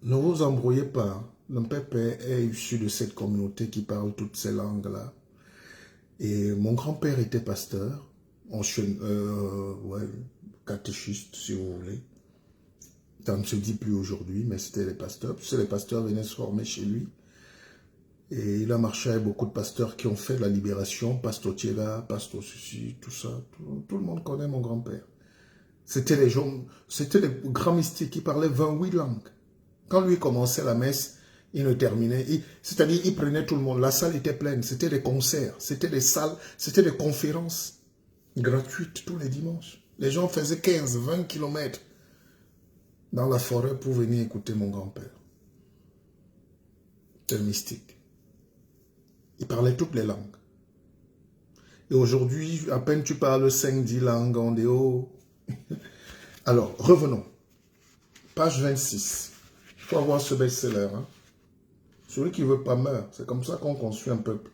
Ne vous embrouillez pas. Le pépé est issu de cette communauté qui parle toutes ces langues-là. Et mon grand-père était pasteur. Catéchiste, si vous voulez. Ça ne se dit plus aujourd'hui, mais c'était les pasteurs. Tu sais, les pasteurs venaient se former chez lui. Et il a marché avec beaucoup de pasteurs qui ont fait de la libération. Pasteur Thiela, Pasteur ceci, tout ça. Tout le monde connaît mon grand-père. C'était les gens, c'était les grands mystiques qui parlaient 28 langues. Quand lui commençait la messe, il ne terminait. C'est-à-dire, il prenait tout le monde. La salle était pleine. C'était des concerts. C'était des salles. C'était des conférences gratuites tous les dimanches. Les gens faisaient 15, 20 kilomètres dans la forêt pour venir écouter mon grand-père. C'était mystique. Il parlait toutes les langues. Et aujourd'hui, à peine tu parles 5-10 langues en déo. Alors, revenons. Page 26. Il faut avoir ce best-seller. Hein? Celui qui ne veut pas meurt. C'est comme ça qu'on construit un peuple.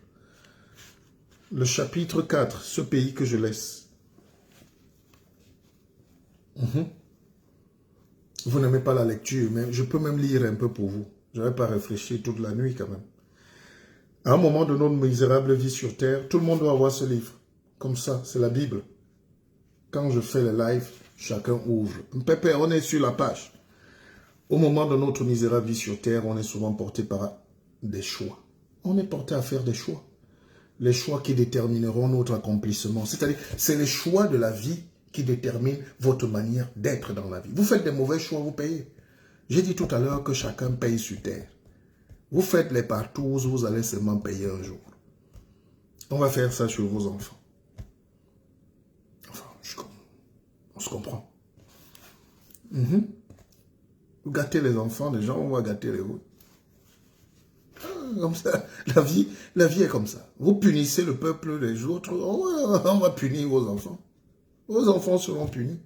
Le chapitre 4. Ce pays que je laisse. Vous n'aimez pas la lecture, mais je peux même lire un peu pour vous. Je ne vais pas réfléchir toute la nuit quand même. À un moment de notre misérable vie sur terre, tout le monde doit avoir ce livre. Comme ça, c'est la Bible. Quand je fais le live, chacun ouvre. Pépé, on est sur la page. Au moment de notre misérable vie sur terre, on est souvent porté par des choix. On est porté à faire des choix. Les choix qui détermineront notre accomplissement. C'est-à-dire, c'est les choix de la vie qui déterminent votre manière d'être dans la vie. Vous faites des mauvais choix, vous payez. J'ai dit tout à l'heure que chacun paye sur terre. Vous faites les partous, vous allez seulement payer un jour. On va faire ça sur vos enfants. Enfin, on se comprend. Vous gâtez les enfants des gens, on va gâter les vôtres. Comme ça, la vie est comme ça. Vous punissez le peuple des autres, on va punir vos enfants. Vos enfants seront punis.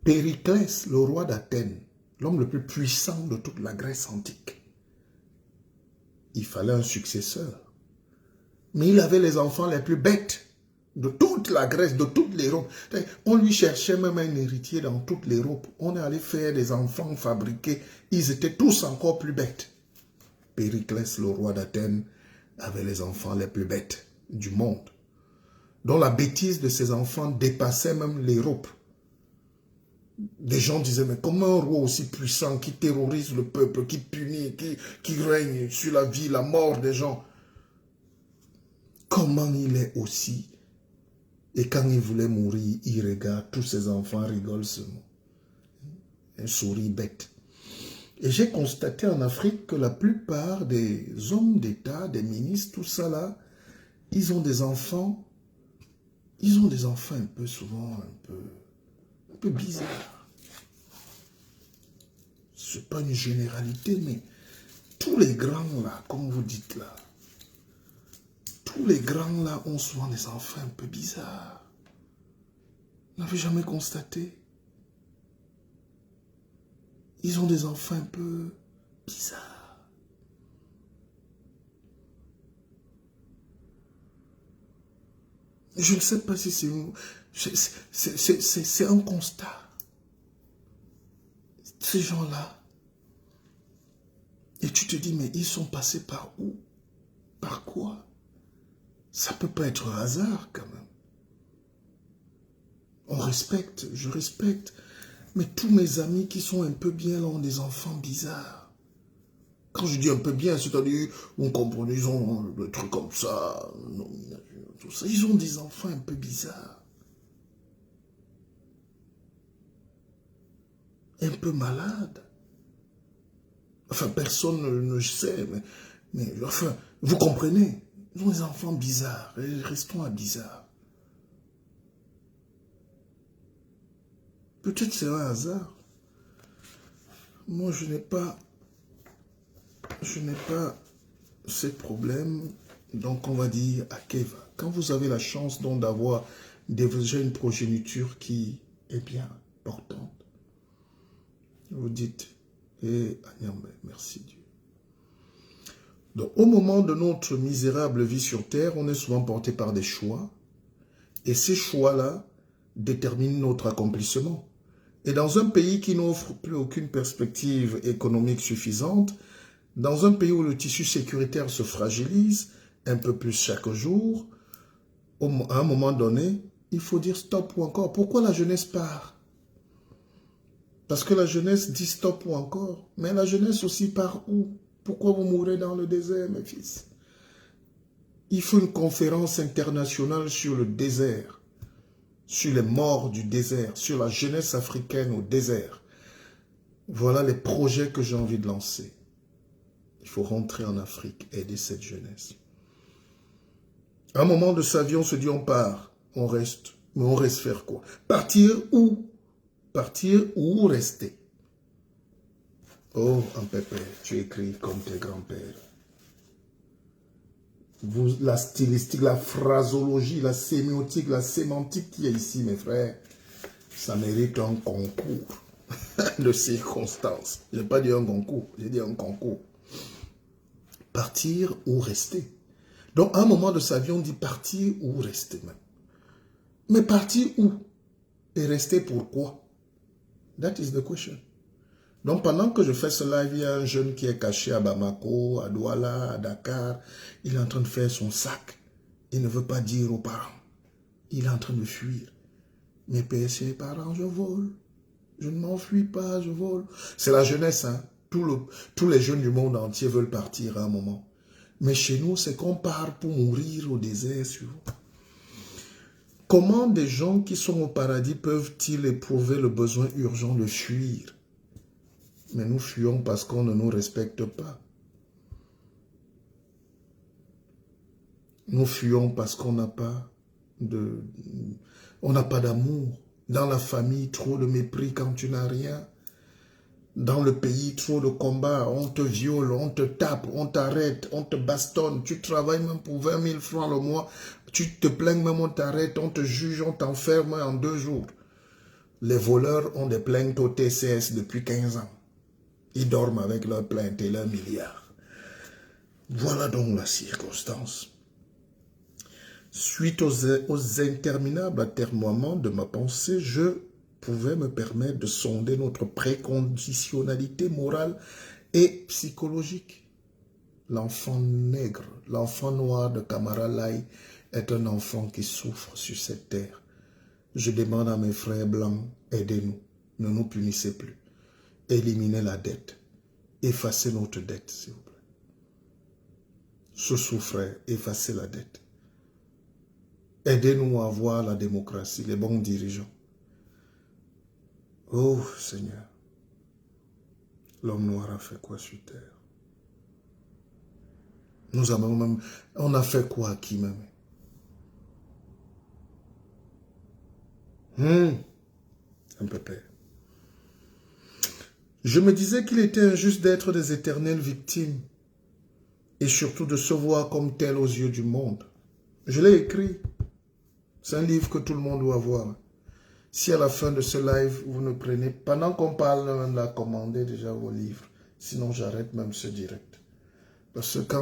Périclès, le roi d'Athènes, l'homme le plus puissant de toute la Grèce antique, il fallait un successeur. Mais il avait les enfants les plus bêtes de toute la Grèce, de toute l'Europe. On lui cherchait même un héritier dans toute l'Europe. On est allé faire des enfants fabriqués. Ils étaient tous encore plus bêtes. Périclès, le roi d'Athènes, avait les enfants les plus bêtes du monde, dont la bêtise de ses enfants dépassait même l'Europe. Des gens disaient, mais comment un roi aussi puissant qui terrorise le peuple, qui punit, qui règne sur la vie, la mort des gens, comment il est aussi? Et quand il voulait mourir, il regarde, tous ses enfants rigolent seulement. Un sourire bête. Et j'ai constaté en Afrique que la plupart des hommes d'État, des ministres, tout ça là, ils ont des enfants un peu souvent, un peu bizarres. Ce n'est pas une généralité, mais tous les grands là, comme vous dites là, tous les grands là ont souvent des enfants un peu bizarres. Vous n'avez jamais constaté? Ils ont des enfants un peu bizarres. Je ne sais pas si c'est un constat. Ces gens-là, et tu te dis, mais ils sont passés par où? Par quoi? Ça ne peut pas être un hasard quand même. On respecte, je respecte. Mais tous mes amis qui sont un peu bien là ont des enfants bizarres. Quand je dis un peu bien, c'est-à-dire, on comprend, ils ont des trucs comme ça, tout ça. Ils ont des enfants un peu bizarres. Un peu malades. Enfin, personne ne sait, mais enfin, vous comprenez. Ils ont des enfants bizarres. Restons à bizarre. Peut-être c'est un hasard. Moi, je n'ai pas ces problèmes. Donc, on va dire à Keva. Quand vous avez la chance donc d'avoir déjà une progéniture qui est bien portante, vous dites, Agnambe, merci Dieu. Donc, au moment de notre misérable vie sur terre, on est souvent porté par des choix. Et ces choix-là déterminent notre accomplissement. Et dans un pays qui n'offre plus aucune perspective économique suffisante, dans un pays où le tissu sécuritaire se fragilise un peu plus chaque jour, à un moment donné, il faut dire stop ou encore. Pourquoi la jeunesse part? Parce que la jeunesse dit stop ou encore. Mais la jeunesse aussi part où? Pourquoi vous mourrez dans le désert, mes fils? Il faut une conférence internationale sur le désert, sur les morts du désert, sur la jeunesse africaine au désert. Voilà les projets que j'ai envie de lancer. Il faut rentrer en Afrique, aider cette jeunesse. À un moment de sa vie, on se dit on part, on reste. Mais on reste faire quoi? Partir où? Partir ou rester? Oh, un pépé, tu écris comme tes grands-pères. La stylistique, la phrasologie, la sémiotique, la sémantique qui est ici, mes frères, ça mérite un concours de circonstances. Je n'ai pas dit un concours, j'ai dit un concours. Partir ou rester. Donc, à un moment de sa vie, on dit partir ou rester même. Mais partir où? Et rester pourquoi? That is the question. Donc, pendant que je fais ce live, il y a un jeune qui est caché à Bamako, à Douala, à Dakar. Il est en train de faire son sac. Il ne veut pas dire aux parents. Il est en train de fuir. Mes pères, ses parents, je vole. Je ne m'enfuis pas, je vole. C'est la jeunesse, hein. Tous les jeunes du monde entier veulent partir à un moment. Mais chez nous, c'est qu'on part pour mourir au désert. Comment des gens qui sont au paradis peuvent-ils éprouver le besoin urgent de fuir? Mais nous fuyons parce qu'on ne nous respecte pas. Nous fuyons parce qu'on n'a pas d'amour. Dans la famille, trop de mépris quand tu n'as rien. Dans le pays, trop de combats. On te viole, on te tape, on t'arrête, on te bastonne. Tu travailles même pour 20 000 francs le mois. Tu te plains même, on t'arrête, on te juge, on t'enferme en 2 jours. Les voleurs ont des plaintes au TCS depuis 15 ans. Ils dorment avec leurs plaintes et leurs milliards. Voilà donc la circonstance. Suite aux interminables atermoiements de ma pensée, je pouvais me permettre de sonder notre préconditionnalité morale et psychologique. L'enfant nègre, l'enfant noir de Camara Lai est un enfant qui souffre sur cette terre. Je demande à mes frères blancs, aidez-nous, ne nous punissez plus. Éliminez la dette, effacez notre dette, s'il vous plaît. Ce frère, effacez la dette. Aidez-nous à avoir la démocratie, les bons dirigeants. Oh Seigneur, l'homme noir a fait quoi sur terre? On a fait quoi à qui même? Un peu peur. Je me disais qu'il était injuste d'être des éternelles victimes et surtout de se voir comme tel aux yeux du monde. Je l'ai écrit. C'est un livre que tout le monde doit voir. Si à la fin de ce live, vous ne prenez, pendant qu'on parle, on a commandé déjà vos livres. Sinon, j'arrête même ce direct. Parce que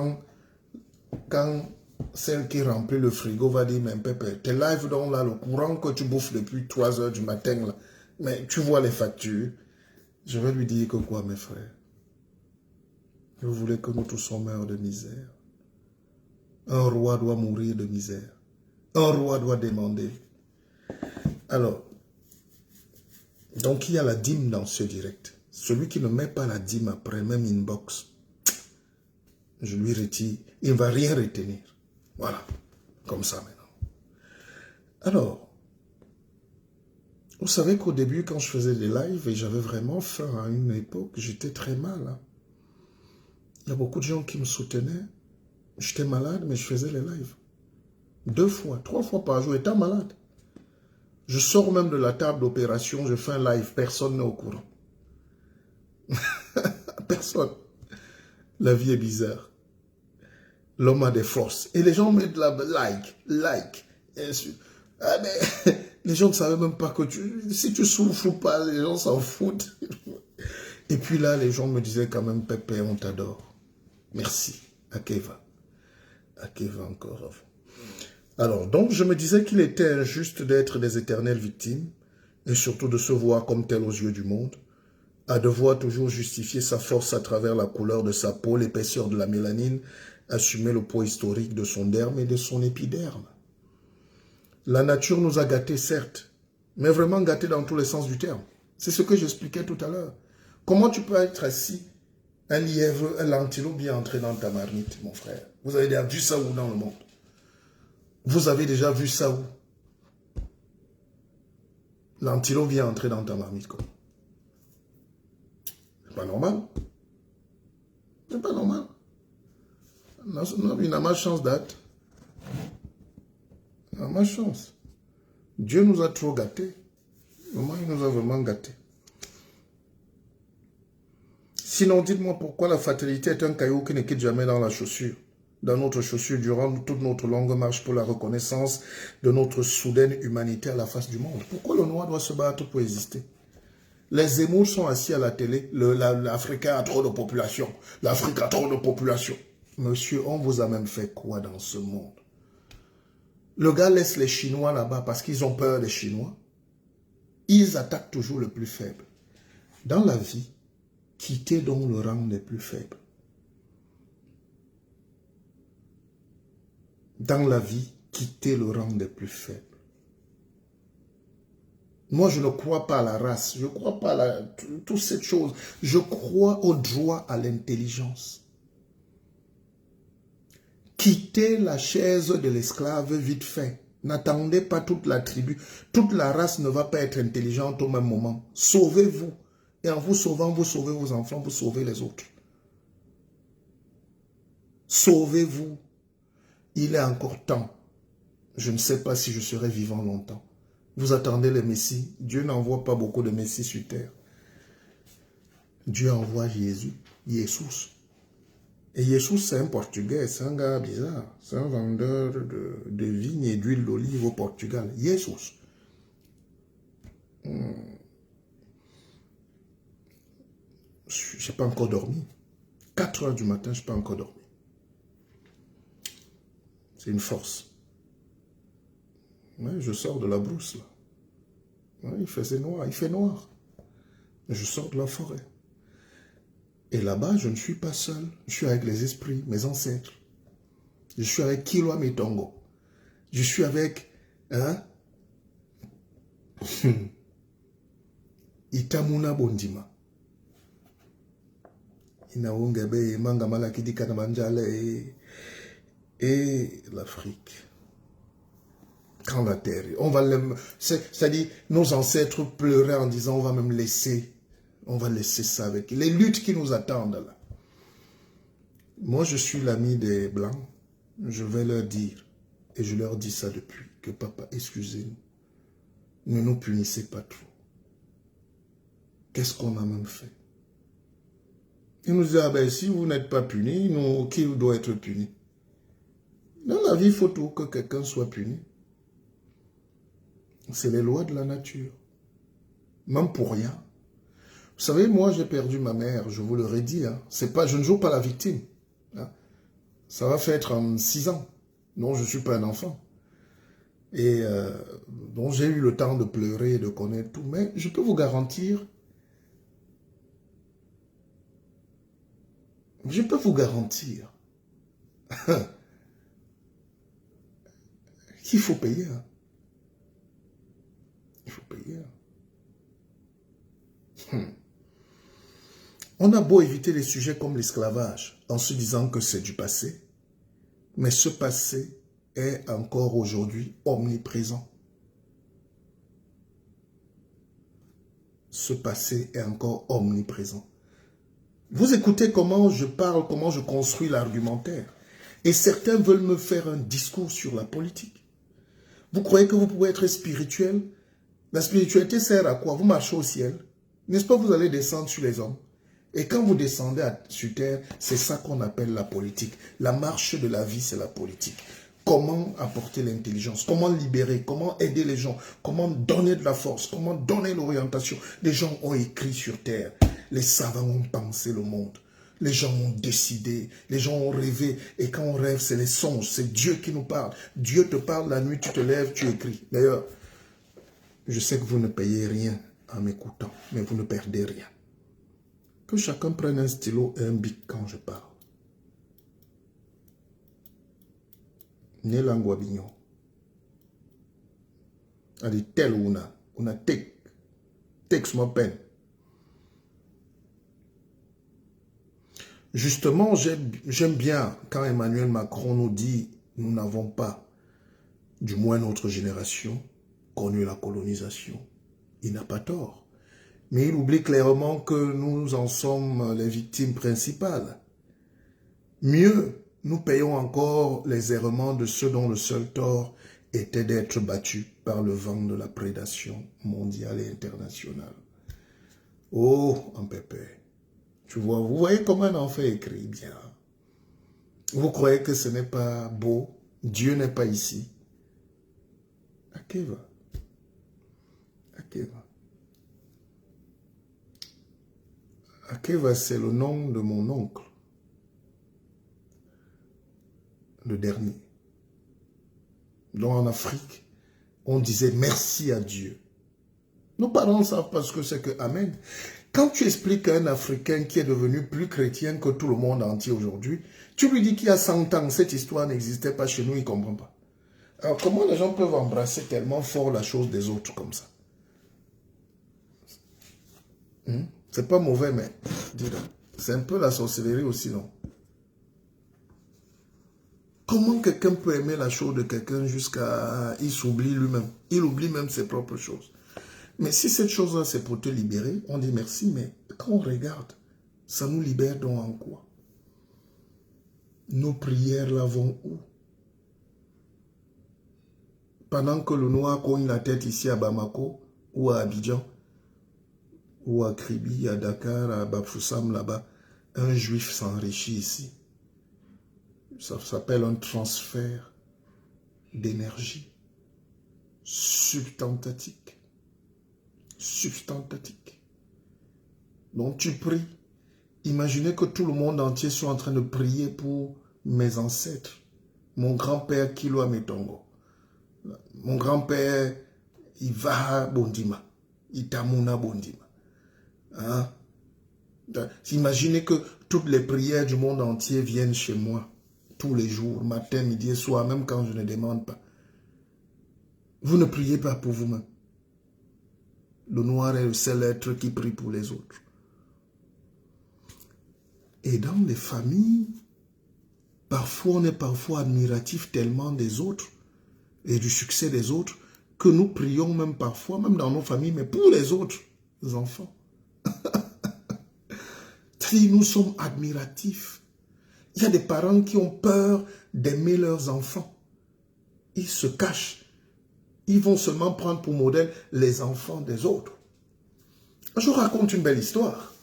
quand celle qui remplit le frigo va dire, mais pépé, tes lives donc là, le courant que tu bouffes depuis 3 heures du matin, là, mais tu vois les factures. Je vais lui dire que quoi, mes frères? Vous voulez que nous tous meurions de misère? Un roi doit mourir de misère. Un roi doit demander. Alors, donc il y a la dîme dans ce direct. Celui qui ne met pas la dîme après, même inbox, je lui retire. Il ne va rien retenir. Voilà, comme ça maintenant. Alors, vous savez qu'au début, quand je faisais des lives, et j'avais vraiment faim à une époque, j'étais très mal. Hein. Il y a beaucoup de gens qui me soutenaient. J'étais malade, mais je faisais les lives. 2 fois, 3 fois par jour, étant malade. Je sors même de la table d'opération, je fais un live, personne n'est au courant. Personne. La vie est bizarre. L'homme a des forces. Et les gens mettent la like. Ah, mais, les gens ne savaient même pas que si tu souffres ou pas, les gens s'en foutent. Et puis là, les gens me disaient quand même, Pépé, on t'adore. Merci. Akeva. Akeva encore. Alors, donc, je me disais qu'il était injuste d'être des éternelles victimes et surtout de se voir comme tel aux yeux du monde, à devoir toujours justifier sa force à travers la couleur de sa peau, l'épaisseur de la mélanine, assumer le poids historique de son derme et de son épiderme. La nature nous a gâtés, certes, mais vraiment gâtés dans tous les sens du terme. C'est ce que j'expliquais tout à l'heure. Comment tu peux être assis, un lièvre, un antilope bien entré dans ta marmite, mon frère? Vous avez déjà vu ça où dans le monde? Vous avez déjà vu ça où? L'antilope vient entrer dans ta marmite, quoi. C'est pas normal. C'est pas normal. Il n'a pas chance d'être. Il n'a pas chance. Dieu nous a trop gâtés. Vraiment, il nous a vraiment gâtés. Sinon, dites-moi pourquoi la fatalité est un caillou qui ne quitte jamais dans la chaussure. Dans notre chaussure, durant toute notre longue marche pour la reconnaissance de notre soudaine humanité à la face du monde. Pourquoi le noir doit se battre pour exister? Les Zemmour sont assis à la télé. L'Afrique a trop de population. L'Afrique a trop de population. Monsieur, on vous a même fait quoi dans ce monde? Le gars laisse les Chinois là-bas parce qu'ils ont peur des Chinois. Ils attaquent toujours le plus faible. Dans la vie, quittez donc le rang des plus faibles. Dans la vie, quittez le rang des plus faibles. Moi, je ne crois pas à la race, je ne crois pas à toutes ces choses. Je crois au droit à l'intelligence. Quittez la chaise de l'esclave vite fait. N'attendez pas toute la tribu. Toute la race ne va pas être intelligente au même moment. Sauvez-vous. Et en vous sauvant, vous sauvez vos enfants, vous sauvez les autres. Sauvez-vous. Il est encore temps. Je ne sais pas si je serai vivant longtemps. Vous attendez le Messie. Dieu n'envoie pas beaucoup de Messie sur terre. Dieu envoie Jésus, Jesus. Et Jesus, c'est un Portugais, c'est un gars bizarre. C'est un vendeur de vignes et d'huile d'olive au Portugal. Jesus. Je n'ai pas encore dormi. 4 heures du matin, je n'ai pas encore dormi. C'est une force. Ouais, je sors de la brousse, là. Ouais, il faisait noir, il fait noir. Je sors de la forêt. Et là-bas, je ne suis pas seul. Je suis avec les esprits, mes ancêtres. Je suis avec Kilwa Metongo. Je suis avec... Itamuna Bondima. Inaongebe, Mangamala Kidikana Manjale et l'Afrique. Quand la terre... C'est-à-dire, nos ancêtres pleuraient en disant, on va même laisser... On va laisser ça avec les luttes qui nous attendent là. Moi, je suis l'ami des Blancs. Je vais leur dire, et je leur dis ça depuis, que papa, excusez-nous. Ne nous punissez pas trop. Qu'est-ce qu'on a même fait? Ils nous disent, ah ben si vous n'êtes pas punis, nous, qui doit être puni? Dans la vie, il faut tout que quelqu'un soit puni. C'est les lois de la nature. Même pour rien. Vous savez, moi, j'ai perdu ma mère, je vous l'aurais dit. Hein. Je ne joue pas la victime. Hein. Ça va faire 36 ans. Non, je ne suis pas un enfant. Et donc, j'ai eu le temps de pleurer, de connaître tout. Mais je peux vous garantir je peux vous garantir qu'il faut payer. Il faut payer. On a beau éviter les sujets comme l'esclavage en se disant que c'est du passé, mais ce passé est encore aujourd'hui omniprésent. Ce passé est encore omniprésent. Vous écoutez comment je parle, comment je construis l'argumentaire. Et certains veulent me faire un discours sur la politique. Vous croyez que vous pouvez être spirituel? La spiritualité sert à quoi? Vous marchez au ciel. N'est-ce pas, vous allez descendre sur les hommes? Et quand vous descendez sur terre, c'est ça qu'on appelle la politique. La marche de la vie, c'est la politique. Comment apporter l'intelligence? Comment libérer? Comment aider les gens? Comment donner de la force? Comment donner l'orientation? Les gens ont écrit sur terre. Les savants ont pensé le monde. Les gens ont décidé. Les gens ont rêvé. Et quand on rêve, c'est les songes. C'est Dieu qui nous parle. Dieu te parle la nuit, tu te lèves, tu écris. D'ailleurs, je sais que vous ne payez rien en m'écoutant, mais vous ne perdez rien. Que chacun prenne un stylo et un bic quand je parle. Nelangwa bignon. Adi tel una tek. Texte ma peine. Justement, j'aime bien quand Emmanuel Macron nous dit nous n'avons pas, du moins notre génération, connu la colonisation. Il n'a pas tort. Mais il oublie clairement que nous en sommes les victimes principales. Mieux, nous payons encore les errements de ceux dont le seul tort était d'être battus par le vent de la prédation mondiale et internationale. Oh, en pépé. Tu vois, vous voyez comment un enfant écrit bien. Vous croyez que ce n'est pas beau? Dieu n'est pas ici. Akeva. Akeva. Akeva, c'est le nom de mon oncle. Le dernier. Donc en Afrique, on disait merci à Dieu. Nos parents savent pas ce que c'est que Amen. Quand tu expliques à un Africain qui est devenu plus chrétien que tout le monde entier aujourd'hui, tu lui dis qu'il y a 100 ans, cette histoire n'existait pas chez nous, il ne comprend pas. Alors comment les gens peuvent embrasser tellement fort la chose des autres comme ça? C'est pas mauvais, mais c'est un peu la sorcellerie aussi, non? Comment quelqu'un peut aimer la chose de quelqu'un jusqu'à... Il s'oublie lui-même. Il oublie même ses propres choses. Mais si cette chose-là, c'est pour te libérer, on dit merci, mais quand on regarde, ça nous libère donc en quoi? Nos prières là vont où? Pendant que le noir cogne la tête ici à Bamako, ou à Abidjan, ou à Kribi, à Dakar, à Bafoussam là-bas, un juif s'enrichit ici. Ça s'appelle un transfert d'énergie substantatique. Substantatique. Donc tu pries. Imaginez que tout le monde entier soit en train de prier pour mes ancêtres. Mon grand-père Kilo Ametongo. Mon grand-père Ivaha Bondima. Itamuna Bondima. Hein? Imaginez que toutes les prières du monde entier viennent chez moi. Tous les jours, matin, midi et soir, même quand je ne demande pas. Vous ne priez pas pour vous-même. Le noir est le seul être qui prie pour les autres. Et dans les familles, parfois on est parfois admiratif tellement des autres et du succès des autres que nous prions même parfois, même dans nos familles, mais pour les autres enfants. Nous sommes admiratifs. Il y a des parents qui ont peur d'aimer leurs enfants. Ils se cachent. Ils vont seulement prendre pour modèle les enfants des autres. Je vous raconte une belle histoire.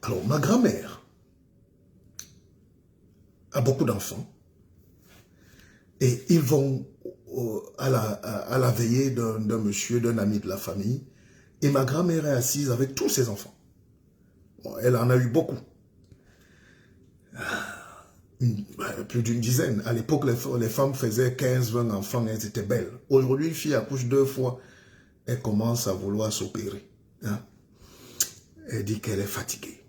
Alors, ma grand-mère a beaucoup d'enfants. Et ils vont à la veillée d'un monsieur, d'un ami de la famille. Et ma grand-mère est assise avec tous ses enfants. Bon, elle en a eu beaucoup. Plus d'une dizaine. À l'époque, les femmes faisaient 15, 20 enfants, elles étaient belles. Aujourd'hui, une fille accouche 2 fois, elle commence à vouloir s'opérer. Hein? Elle dit qu'elle est fatiguée.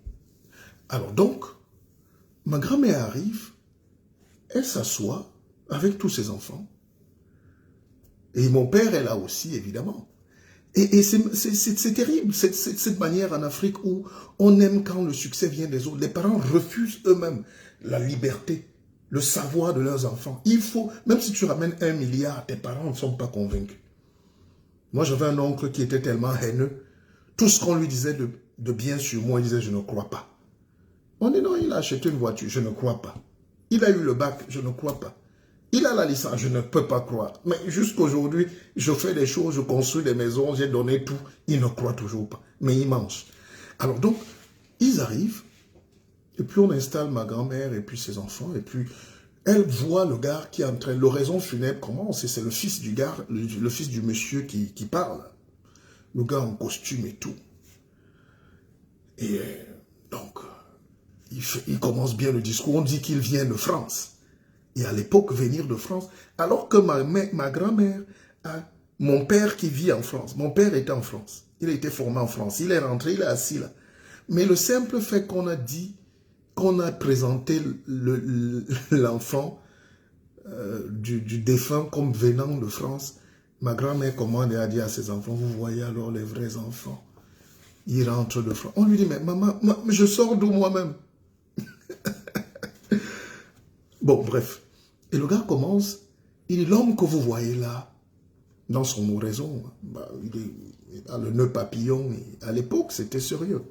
Alors donc, Ma grand-mère arrive, elle s'assoit avec tous ses enfants. Et mon père est là aussi, évidemment. Et c'est terrible, cette manière en Afrique où on aime quand le succès vient des autres. Les parents refusent eux-mêmes la liberté, le savoir de leurs enfants. Il faut, même si tu ramènes 1 milliard, tes parents ne sont pas convaincus. Moi, j'avais un oncle qui était tellement haineux. Tout ce qu'on lui disait de bien sur moi, il disait, je ne crois pas. On dit, non, il a acheté une voiture, je ne crois pas. Il a eu le bac, je ne crois pas. Il a la licence, je ne peux pas croire. Mais jusqu'aujourd'hui, je fais des choses, je construis des maisons, j'ai donné tout. Il ne croit toujours pas. Mais il mange. Alors donc, ils arrivent, et puis on installe ma grand-mère et puis ses enfants, et puis elle voit le gars qui est en train, l'oraison funèbre commence, et c'est le fils du gars, le fils du monsieur qui parle. Le gars en costume et tout. Et donc, il commence bien le discours. On dit qu'il vient de France. Et à l'époque, venir de France, alors que ma grand-mère a mon père qui vit en France. Mon père était en France. Il a été formé en France. Il est rentré, il est assis là. Mais le simple fait qu'on a dit, qu'on a présenté l'enfant du défunt comme venant de France, ma grand-mère commande et a dit à ses enfants, vous voyez alors les vrais enfants. Ils rentrent de France. On lui dit, mais maman, je sors d'où moi-même? Bon, bref. Et le gars commence, il dit, l'homme que vous voyez là, dans son oraison, bah, il a le nœud papillon, et à l'époque, c'était sérieux.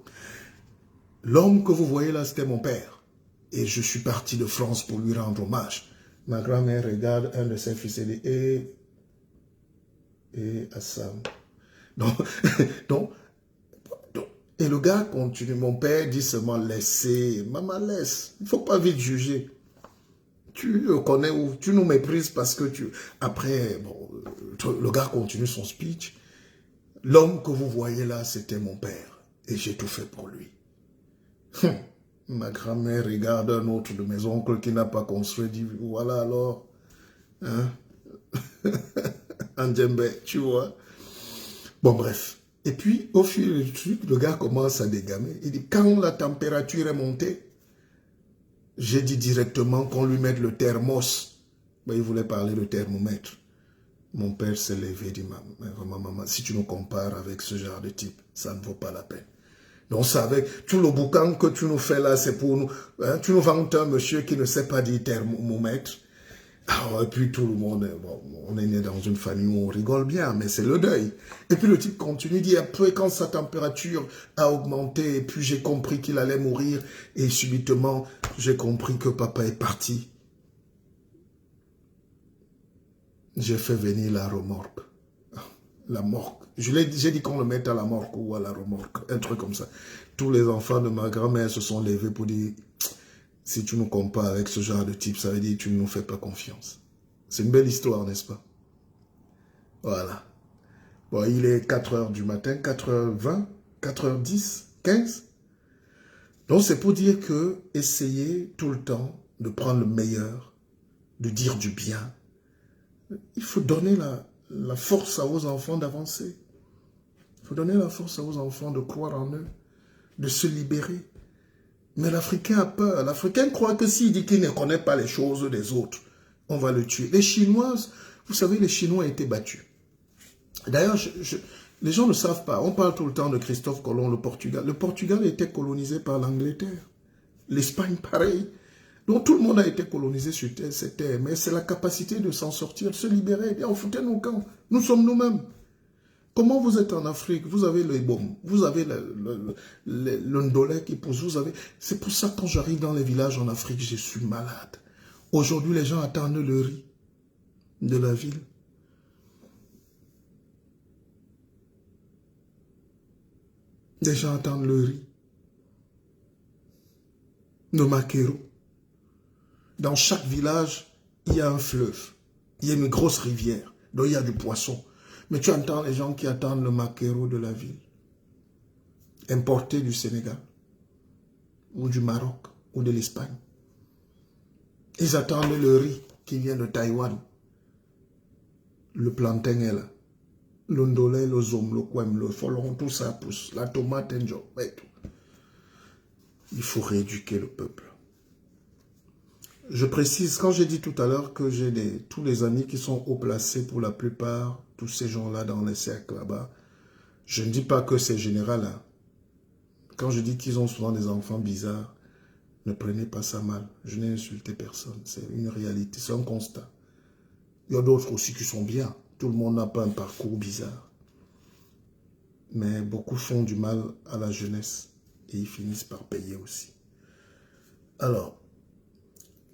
L'homme que vous voyez là, c'était mon père. Et je suis parti de France pour lui rendre hommage. Ma grand-mère regarde un de ses fils et dit, Hassan. Donc, et le gars continue, mon père dit seulement, laissez, maman laisse, il ne faut pas vite juger. Tu connais où, tu nous méprises parce que tu... Après, bon, le gars continue son speech. L'homme que vous voyez là, c'était mon père. Et j'ai tout fait pour lui. Ma grand-mère regarde un autre de mes oncles qui n'a pas construit, dit, voilà alors. Hein? En djembé, tu vois. Bon, bref. Et puis, au fil du truc, le gars commence à dégamer. Il dit, quand la température est montée, j'ai dit directement qu'on lui mette le thermos. Ben, il voulait parler le thermomètre. Mon père s'est levé et dit, maman, si tu nous compares avec ce genre de type, ça ne vaut pas la peine. Donc, ça avec tout le boucan que tu nous fais là, c'est pour nous. Hein, tu nous vantes un monsieur qui ne sait pas dire thermomètre. Alors, et puis tout le monde, bon, on est né dans une famille où on rigole bien, mais c'est le deuil. Et puis le type continue, dit après quand sa température a augmenté, et puis j'ai compris qu'il allait mourir, et subitement j'ai compris que papa est parti. J'ai fait venir la remorque. La morgue. J'ai dit qu'on le mette à la morgue ou à la remorque, un truc comme ça. Tous les enfants de ma grand-mère se sont levés pour dire... Si tu nous compares avec ce genre de type, ça veut dire que tu ne nous fais pas confiance. C'est une belle histoire, n'est-ce pas? Voilà. Bon, il est 4h du matin, 4h20, 4h10, 15. Donc, c'est pour dire que essayez tout le temps de prendre le meilleur, de dire du bien. Il faut donner la force à vos enfants d'avancer. Il faut donner la force à vos enfants de croire en eux, de se libérer. Mais l'Africain a peur. L'Africain croit que s'il dit qu'il ne connaît pas les choses des autres, on va le tuer. Les Chinoises, vous savez, les Chinois étaient battus. D'ailleurs, les gens ne savent pas. On parle tout le temps de Christophe Colomb, le Portugal. Le Portugal était colonisé par l'Angleterre. L'Espagne, pareil. Donc tout le monde a été colonisé sur cette terre. Mais c'est la capacité de s'en sortir, de se libérer. Et on foutait nos camps. Nous sommes nous-mêmes. Comment vous êtes en Afrique? Vous avez les bombes, vous avez le ndolé qui pousse, vous avez... C'est pour ça que quand j'arrive dans les villages en Afrique, je suis malade. Aujourd'hui, les gens attendent le riz de la ville. Les gens attendent le riz. Le maquereau. Dans chaque village, il y a un fleuve. Il y a une grosse rivière. Donc il y a du poisson. Mais tu entends les gens qui attendent le maquereau de la ville, importé du Sénégal, ou du Maroc, ou de l'Espagne. Ils attendent le riz qui vient de Taïwan. Le plantain est là. Le ndolé, le zom, le kwem, le folon, tout ça pousse. La tomate, et tout. Il faut rééduquer le peuple. Je précise, quand j'ai dit tout à l'heure que j'ai tous les amis qui sont haut placés pour la plupart, tous ces gens-là dans les cercles là-bas, je ne dis pas que c'est général. Hein. Quand je dis qu'ils ont souvent des enfants bizarres, ne prenez pas ça mal. Je n'ai insulté personne. C'est une réalité, c'est un constat. Il y a d'autres aussi qui sont bien. Tout le monde n'a pas un parcours bizarre. Mais beaucoup font du mal à la jeunesse. Et ils finissent par payer aussi. Alors,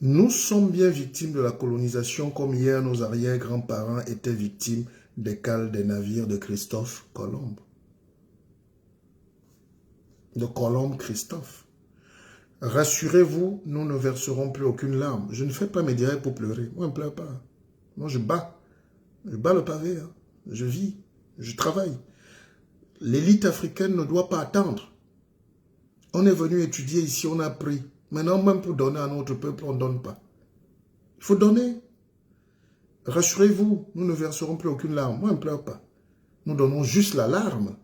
nous sommes bien victimes de la colonisation comme hier nos arrière-grands-parents étaient victimes des cales des navires de Christophe Colomb. De Colomb Christophe. Rassurez-vous, nous ne verserons plus aucune larme. Je ne fais pas mes directs pour pleurer. Moi, je ne pleure pas. Moi, je bats. Je bats le pavé. Hein. Je vis. Je travaille. L'élite africaine ne doit pas attendre. On est venu étudier ici, on a appris. Maintenant, même pour donner à notre peuple, on ne donne pas. Il faut donner. Rassurez-vous, nous ne verserons plus aucune larme. Moi, je ne pleure pas. Nous donnons juste l'alarme.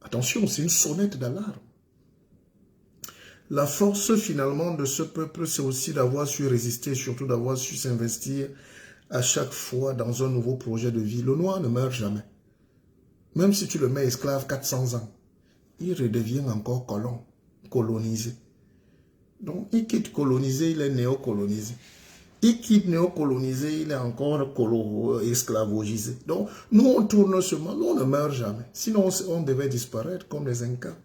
Attention, c'est une sonnette d'alarme. La force finalement de ce peuple, c'est aussi d'avoir su résister, surtout d'avoir su s'investir à chaque fois dans un nouveau projet de vie. Le noir ne meurt jamais. Même si tu le mets esclave 400 ans, il redevient encore colon, colonisé. Donc, il quitte colonisé, il est néocolonisé. Il quitte néocolonisé, il est encore esclavogisé. Donc, nous, on tourne seulement, nous, on ne meurt jamais. Sinon, on devait disparaître comme les Incas.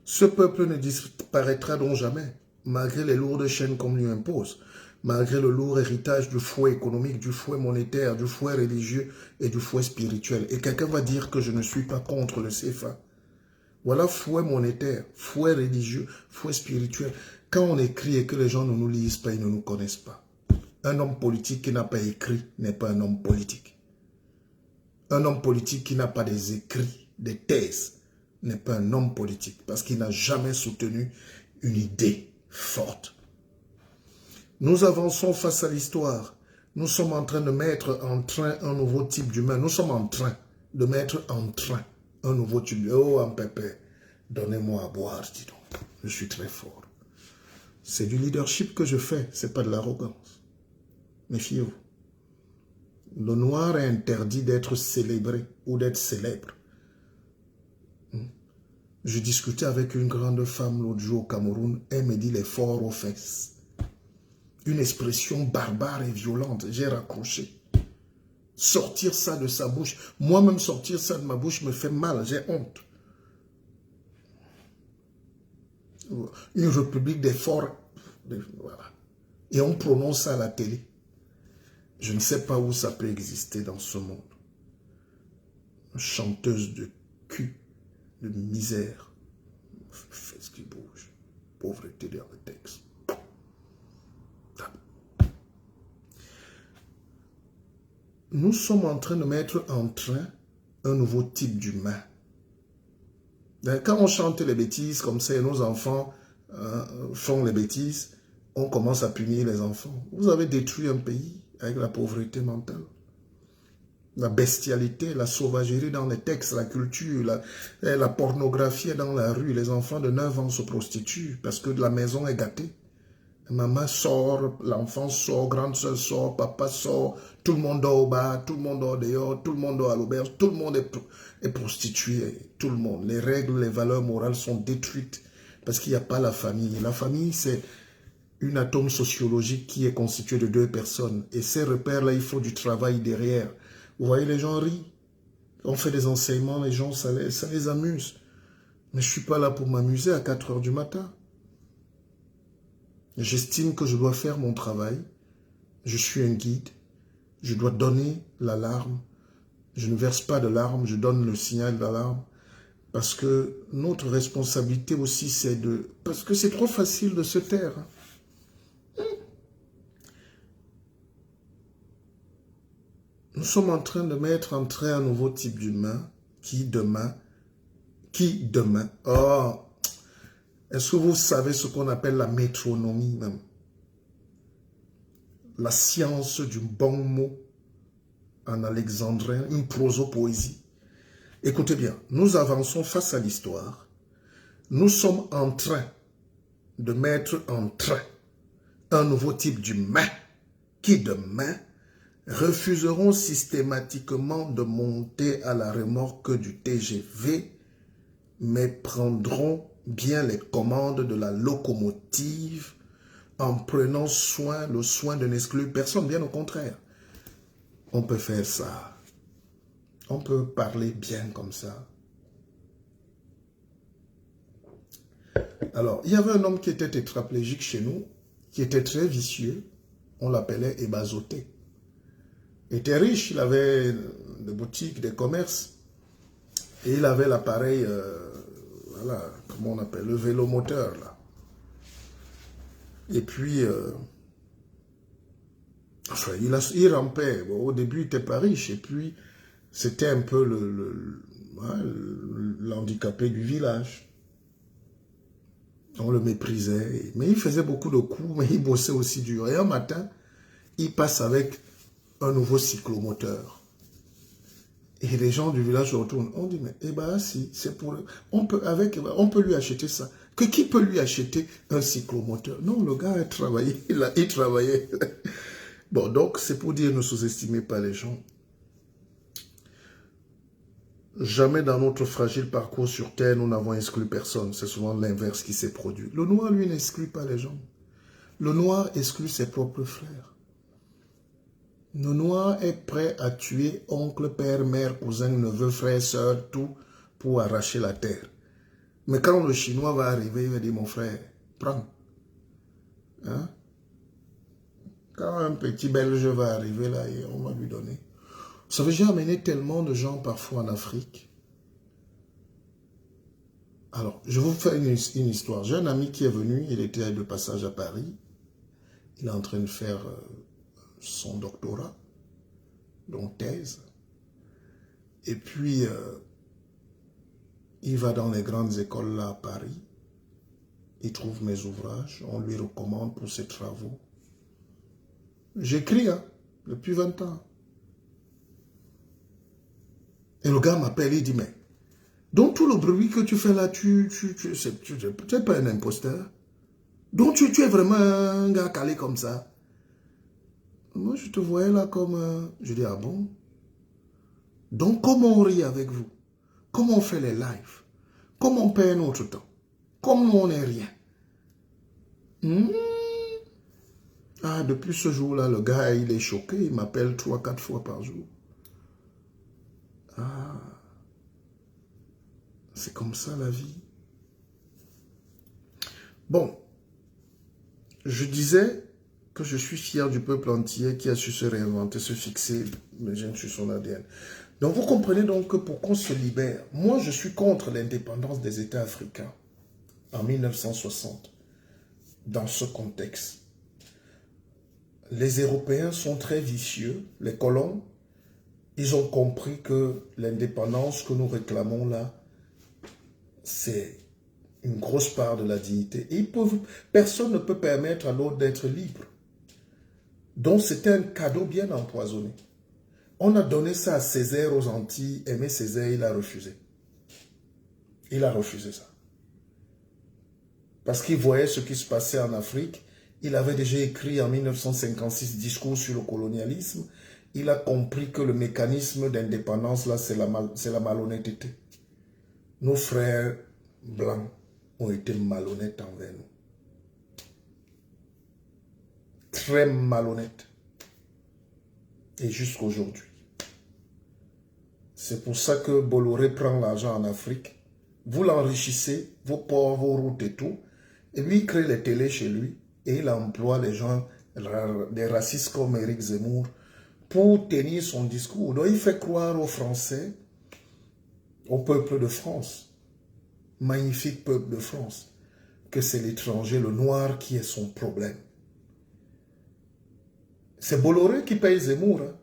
Ce peuple ne disparaîtra donc jamais, malgré les lourdes chaînes qu'on lui impose, malgré le lourd héritage du fouet économique, du fouet monétaire, du fouet religieux et du fouet spirituel. Et quelqu'un va dire que je ne suis pas contre le CFA. Voilà fouet monétaire, fouet religieux, fouet spirituel. Quand on écrit et que les gens ne nous lisent pas, ils ne nous connaissent pas. Un homme politique qui n'a pas écrit n'est pas un homme politique. Un homme politique qui n'a pas des écrits, des thèses, n'est pas un homme politique parce qu'il n'a jamais soutenu une idée forte. Nous avançons face à l'histoire. Nous sommes en train de mettre en train un nouveau type d'humain. Nous sommes en train de mettre en train un nouveau type d'humain. Oh, un pépé, donnez-moi à boire, dis donc. Je suis très fort. C'est du leadership que je fais, c'est pas de l'arrogance. Méfiez-vous. Le noir est interdit d'être célébré ou d'être célèbre. Je discutais avec une grande femme l'autre jour au Cameroun. Elle me dit les forts aux fesses. Une expression barbare et violente. J'ai raccroché. Sortir ça de sa bouche. Moi-même sortir ça de ma bouche me fait mal. J'ai honte. Une république des forts. Voilà. Et on prononce ça à la télé. Je ne sais pas où ça peut exister dans ce monde. Une chanteuse de cul. De misère, fesses qui bougent, pauvreté dans le texte. Nous sommes en train de mettre en train un nouveau type d'humain. Quand on chante les bêtises comme ça et nos enfants font les bêtises, on commence à punir les enfants. Vous avez détruit un pays avec la pauvreté mentale. La bestialité, la sauvagerie dans les textes, la culture, la pornographie dans la rue. Les enfants de 9 ans se prostituent parce que la maison est gâtée. Maman sort, l'enfant sort, grande soeur sort, papa sort, tout le monde dort au bar, tout le monde dort dehors, tout le monde dort à l'auberge, tout le monde est prostitué, tout le monde. Les règles, les valeurs morales sont détruites parce qu'il n'y a pas la famille. La famille, c'est une atome sociologique qui est constitué de 2 personnes. Et ces repères-là, il faut du travail derrière. Vous voyez, les gens rient. On fait des enseignements, les gens, ça les amuse. Mais je ne suis pas là pour m'amuser à 4 heures du matin. J'estime que je dois faire mon travail. Je suis un guide. Je dois donner l'alarme. Je ne verse pas de larmes, je donne le signal d'alarme. Parce que notre responsabilité aussi, c'est de... Parce que c'est trop facile de se taire. Nous sommes en train de mettre en train un nouveau type d'humain qui demain, oh, est-ce que vous savez ce qu'on appelle la métronomie même? La science du bon mot en alexandrin, une prosopoésie. Écoutez bien, nous avançons face à l'histoire. Nous sommes en train de mettre en train un nouveau type d'humain qui demain refuseront systématiquement de monter à la remorque du TGV, mais prendront bien les commandes de la locomotive en prenant le soin de n'exclure personne, bien au contraire. On peut faire ça. On peut parler bien comme ça. Alors, il y avait un homme qui était tétraplégique chez nous, qui était très vicieux. On l'appelait Ebazoté. Il était riche, il avait des boutiques, des commerces. Et il avait l'appareil, voilà, comment on appelle, le vélomoteur, là. Et puis, enfin, il rampait. Bon, au début, il n'était pas riche. Et puis, c'était un peu l'handicapé du village. On le méprisait. Mais il faisait beaucoup de coups, mais il bossait aussi dur. Et un matin, il passe avec un nouveau cyclomoteur. Et les gens du village se retournent. On dit, mais eh ben, si, c'est pour... On peut lui acheter ça. Qui peut lui acheter un cyclomoteur? Non, le gars a travaillé. Il travaillait. Bon, donc, c'est pour dire, ne sous-estimez pas les gens. Jamais dans notre fragile parcours sur Terre, nous n'avons exclu personne. C'est souvent l'inverse qui s'est produit. Le noir, lui, n'exclut pas les gens. Le noir exclut ses propres frères. Le noir est prêt à tuer oncle, père, mère, cousin, neveu, frère, soeur, tout pour arracher la terre. Mais quand le chinois va arriver, il va dire, mon frère, prends. Hein? Quand un petit belge va arriver là, on va lui donner. Vous savez, j'ai amené tellement de gens parfois en Afrique. Alors, je vous fais une histoire. J'ai un ami qui est venu, il était de passage à Paris. Il est en train de faire son doctorat, donc thèse. Et puis, il va dans les grandes écoles là à Paris. Il trouve mes ouvrages, on lui recommande pour ses travaux. J'écris, hein, depuis 20 ans. Et le gars m'appelle, il dit, mais, donc tout le bruit que tu fais là, tu n'es pas un imposteur. Donc tu es vraiment un gars calé comme ça. Moi, je te voyais là comme... Je dis, ah bon? Donc comment on rit avec vous? Comment on fait les lives? Comment on perd notre temps? Comme on n'est rien. Ah, depuis ce jour-là, le gars, il est choqué. Il m'appelle 3-4 fois par jour. Ah, c'est comme ça la vie. Bon, je disais que je suis fier du peuple entier qui a su se réinventer, se fixer, le gène sur son ADN. Donc vous comprenez donc que pour qu'on se libère, moi je suis contre l'indépendance des États africains en 1960, dans ce contexte. Les Européens sont très vicieux, les colons, ils ont compris que l'indépendance que nous réclamons là, c'est une grosse part de la dignité. Et personne ne peut permettre à l'autre d'être libre. Donc c'était un cadeau bien empoisonné. On a donné ça à Césaire aux Antilles. Aimé Césaire, il a refusé. Il a refusé ça. Parce qu'il voyait ce qui se passait en Afrique. Il avait déjà écrit en 1956 Discours sur le colonialisme. Il a compris que le mécanisme d'indépendance, là, c'est la malhonnêteté. Nos frères blancs ont été malhonnêtes envers nous. Très malhonnêtes. Et jusqu'à aujourd'hui. C'est pour ça que Bolloré prend l'argent en Afrique. Vous l'enrichissez, vos ports, vos routes et tout. Et lui, il crée les télés chez lui. Et il emploie les gens, des racistes comme Éric Zemmour, pour tenir son discours. Donc il fait croire aux Français, au peuple de France, magnifique peuple de France, que c'est l'étranger, le noir qui est son problème. C'est Bolloré qui paye Zemmour. Hein.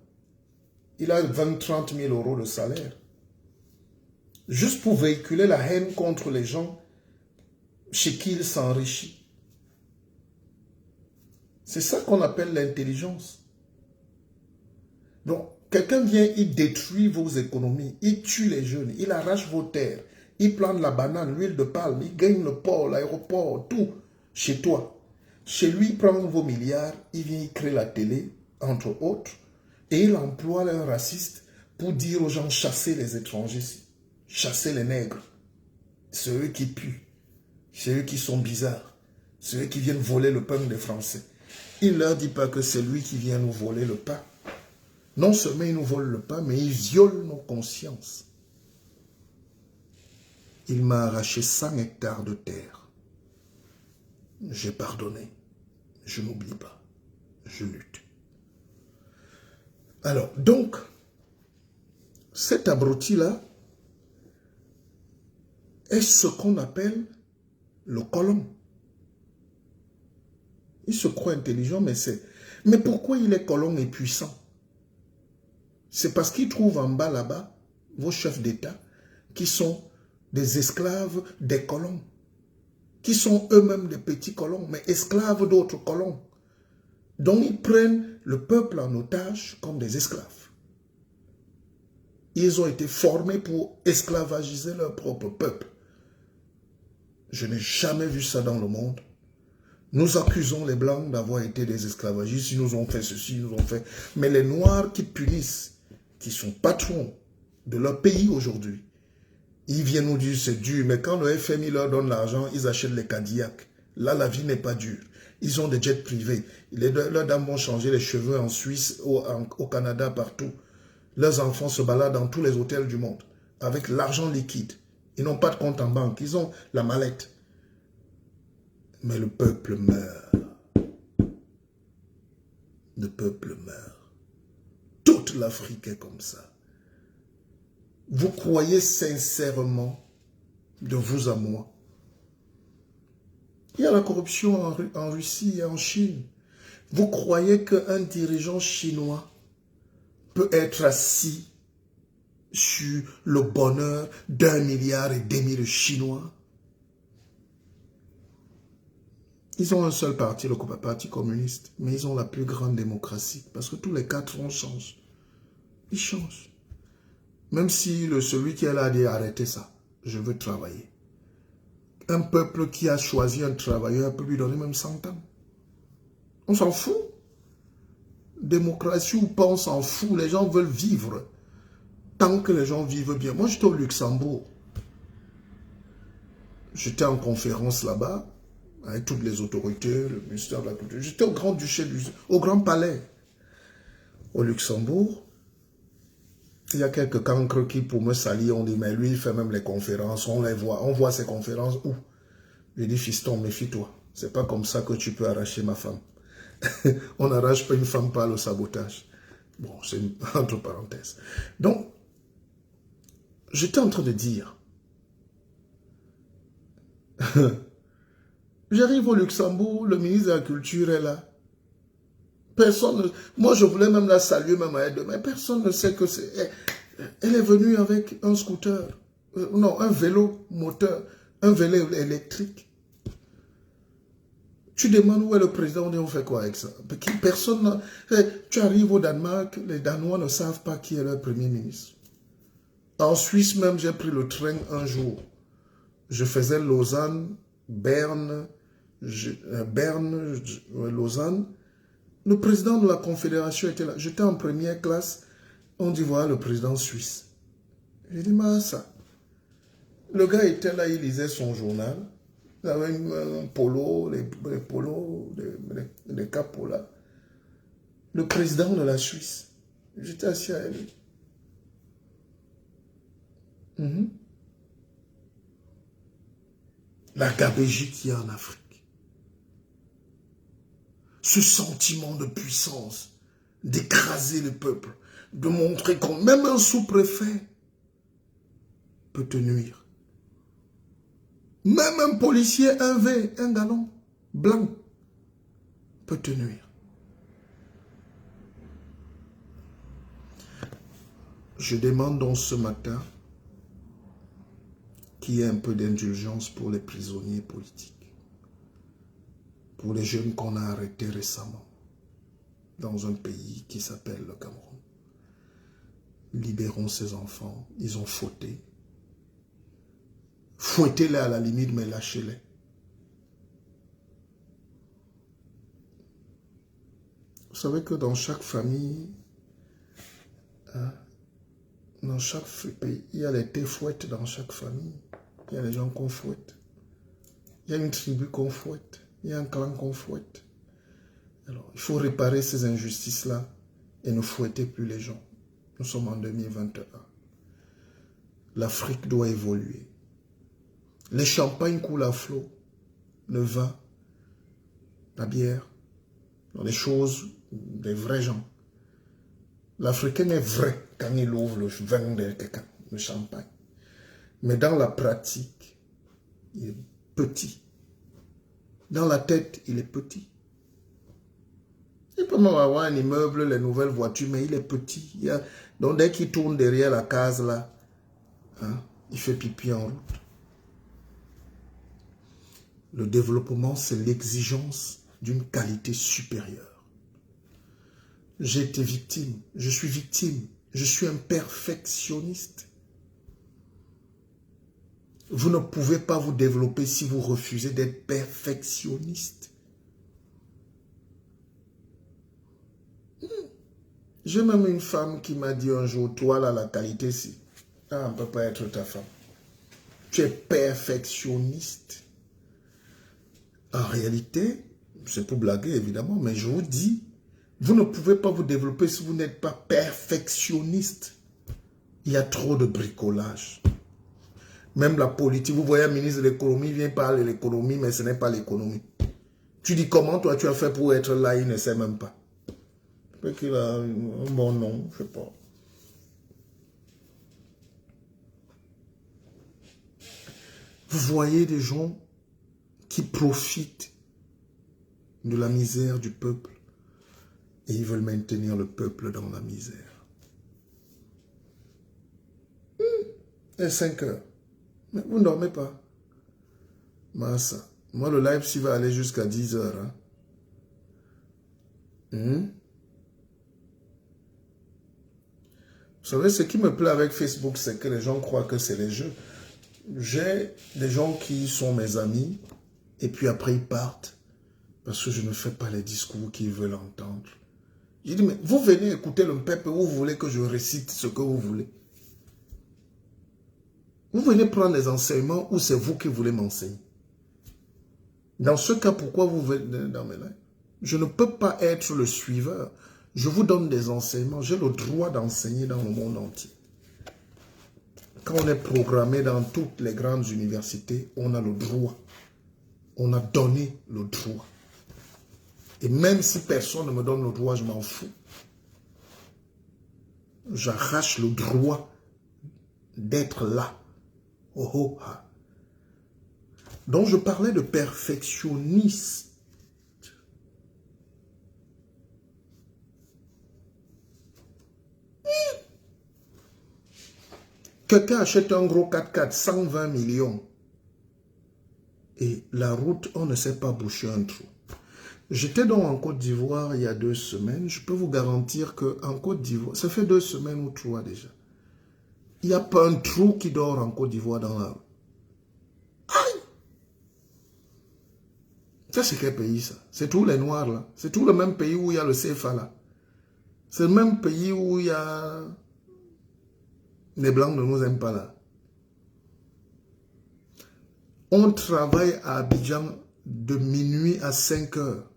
Il a 20-30 000 euros de salaire. Juste pour véhiculer la haine contre les gens chez qui il s'enrichit. C'est ça qu'on appelle l'intelligence. Donc, quelqu'un vient, il détruit vos économies, il tue les jeunes, il arrache vos terres, il plante la banane, l'huile de palme, il gagne le port, l'aéroport, tout chez toi. Chez lui, il prend vos milliards, il vient, il crée la télé, entre autres, et il emploie un raciste pour dire aux gens, chassez les étrangers, chassez les nègres. C'est eux qui puent, c'est eux qui sont bizarres, c'est eux qui viennent voler le pain des Français. Il ne leur dit pas que c'est lui qui vient nous voler le pain. Non seulement il nous vole le pain, mais il viole nos consciences. Il m'a arraché 100 hectares de terre. J'ai pardonné. Je n'oublie pas. Je lutte. Alors, donc, cet abruti-là est ce qu'on appelle le colon. Il se croit intelligent, mais c'est... Mais pourquoi il est colon et puissant? C'est parce qu'il trouve en bas là-bas vos chefs d'État qui sont des esclaves des colons, qui sont eux-mêmes des petits colons, mais esclaves d'autres colons. Donc ils prennent le peuple en otage comme des esclaves. Ils ont été formés pour esclavagiser leur propre peuple. Je n'ai jamais vu ça dans le monde. Nous accusons les Blancs d'avoir été des esclavagistes, ils nous ont fait ceci, ils nous ont fait... Mais les Noirs qui punissent, qui sont patrons de leur pays aujourd'hui, ils viennent nous dire c'est dur, mais quand le FMI leur donne l'argent, ils achètent les Cadillacs. Là, la vie n'est pas dure. Ils ont des jets privés. Leurs dames vont changer les cheveux en Suisse, au Canada, partout. Leurs enfants se baladent dans tous les hôtels du monde avec l'argent liquide. Ils n'ont pas de compte en banque, ils ont la mallette. Mais le peuple meurt. Le peuple meurt. Toute l'Afrique est comme ça. Vous croyez sincèrement, de vous à moi, il y a la corruption en Russie et en Chine. Vous croyez qu'un dirigeant chinois peut être assis sur le bonheur d'1,5 milliard de Chinois? Ils ont un seul parti, le Parti communiste, mais ils ont la plus grande démocratie, parce que tous les 4 ans changent. Ils changent. Même si celui qui est là a dit arrêtez ça, je veux travailler. Un peuple qui a choisi un travailleur peut lui donner même 100 ans. On s'en fout. Démocratie ou pas, on s'en fout. Les gens veulent vivre. Tant que les gens vivent bien. Moi, j'étais au Luxembourg. J'étais en conférence là-bas, avec toutes les autorités, le ministère de la Culture. J'étais au Grand-Duché, au Grand Palais, au Luxembourg. Il y a quelques cancres qui, pour me salir, ont dit, mais lui, il fait même les conférences, on les voit. On voit ses conférences où? Je dis, fiston, méfie-toi. C'est pas comme ça que tu peux arracher ma femme. On n'arrache pas une femme par le sabotage. Bon, c'est entre parenthèses. Donc, j'étais en train de dire, j'arrive au Luxembourg, le ministre de la Culture est là. Personne ne... Moi, je voulais même la saluer, même à elle, mais personne ne sait que c'est... Elle est venue avec un scooter, non, un vélo moteur, un vélo électrique. Tu demandes où est le président, on dit on fait quoi avec ça? Personne... Tu arrives au Danemark, les Danois ne savent pas qui est leur premier ministre. En Suisse même, j'ai pris le train un jour. Je faisais Lausanne, Berne, Lausanne. Le président de la Confédération était là. J'étais en première classe. On dit, voilà le président suisse. J'ai dit, mais ça. Le gars était là, il lisait son journal. Il avait un polo, les polos, les capos là. Le président de la Suisse. J'étais assis à lui. La gabegie qu'il y a en Afrique. Ce sentiment de puissance, d'écraser le peuple, de montrer qu'on, même un sous-préfet peut te nuire. Même un policier, un V, un galon blanc peut te nuire. Je demande donc ce matin qu'il y ait un peu d'indulgence pour les prisonniers politiques. Pour les jeunes qu'on a arrêtés récemment dans un pays qui s'appelle le Cameroun. Libérons ces enfants, ils ont fauté. Fouettez-les à la limite, mais lâchez-les. savez que dans chaque famille, hein, dans chaque pays, il y a les téfouettes dans chaque famille. Il y a les gens qu'on fouette. Il y a une tribu qu'on fouette. Il y a un clan qu'on fouette. Alors, il faut réparer ces injustices-là et ne fouetter plus les gens. Nous sommes en 2021. L'Afrique doit évoluer. Les champagnes coulent à flot. Le vin, la bière, dans les choses des vrais gens. L'Africain est vrai quand il ouvre le vin de quelqu'un, le champagne. Mais dans la pratique, il est petit. Dans la tête, il est petit. Il peut même avoir un immeuble, les nouvelles voitures, mais il est petit. Donc dès qu'il tourne derrière la case là, hein, il fait pipi en route. Le développement, c'est l'exigence d'une qualité supérieure. J'ai été victime, je suis victime, je suis un perfectionniste. Vous ne pouvez pas vous développer si vous refusez d'être perfectionniste. J'ai même une femme qui m'a dit un jour, toi là, la qualité, si, on ne peut pas être ta femme. Tu es perfectionniste. En réalité, c'est pour blaguer évidemment, mais je vous dis, vous ne pouvez pas vous développer si vous n'êtes pas perfectionniste. Il y a trop de bricolage. Même la politique, vous voyez un ministre de l'économie, il vient parler de l'économie, mais ce n'est pas l'économie. Tu dis comment toi tu as fait pour être là, il ne sait même pas. Peut-être qu'il a un bon nom, je ne sais pas. Vous voyez des gens qui profitent de la misère du peuple et ils veulent maintenir le peuple dans la misère. Et 5 heures. Mais vous ne dormez pas. Massa. Moi, le live, s'il va aller jusqu'à 10 heures. Hein? Vous savez, ce qui me plaît avec Facebook, c'est que les gens croient que c'est les jeux. J'ai des gens qui sont mes amis et puis après ils partent parce que je ne fais pas les discours qu'ils veulent entendre. Je dis, mais vous venez écouter le peuple, vous voulez que je récite ce que vous voulez. Vous venez prendre les enseignements ou c'est vous qui voulez m'enseigner. Dans ce cas, pourquoi vous venez dans mes lives? Je ne peux pas être le suiveur. Je vous donne des enseignements. J'ai le droit d'enseigner dans le monde entier. Quand on est programmé dans toutes les grandes universités, on a le droit. On a donné le droit. Et même si personne ne me donne le droit, je m'en fous. J'arrache le droit d'être là. Oh, oh, ah. Donc je parlais de perfectionniste. Quelqu'un achète un gros 4x4, 120 millions. Et la route, on ne sait pas boucher un trou. J'étais donc en Côte d'Ivoire il y a 2 semaines. Je peux vous garantir qu'en Côte d'Ivoire, ça fait 2 semaines ou 3 déjà. Il n'y a pas un trou qui dort en Côte d'Ivoire dans la rue. Aïe! Ça, c'est quel pays, ça? C'est tous les Noirs, là. C'est tout le même pays où il y a le CFA, là. C'est le même pays où il y a... Les Blancs ne nous aiment pas, là. On travaille à Abidjan de minuit à 5 heures.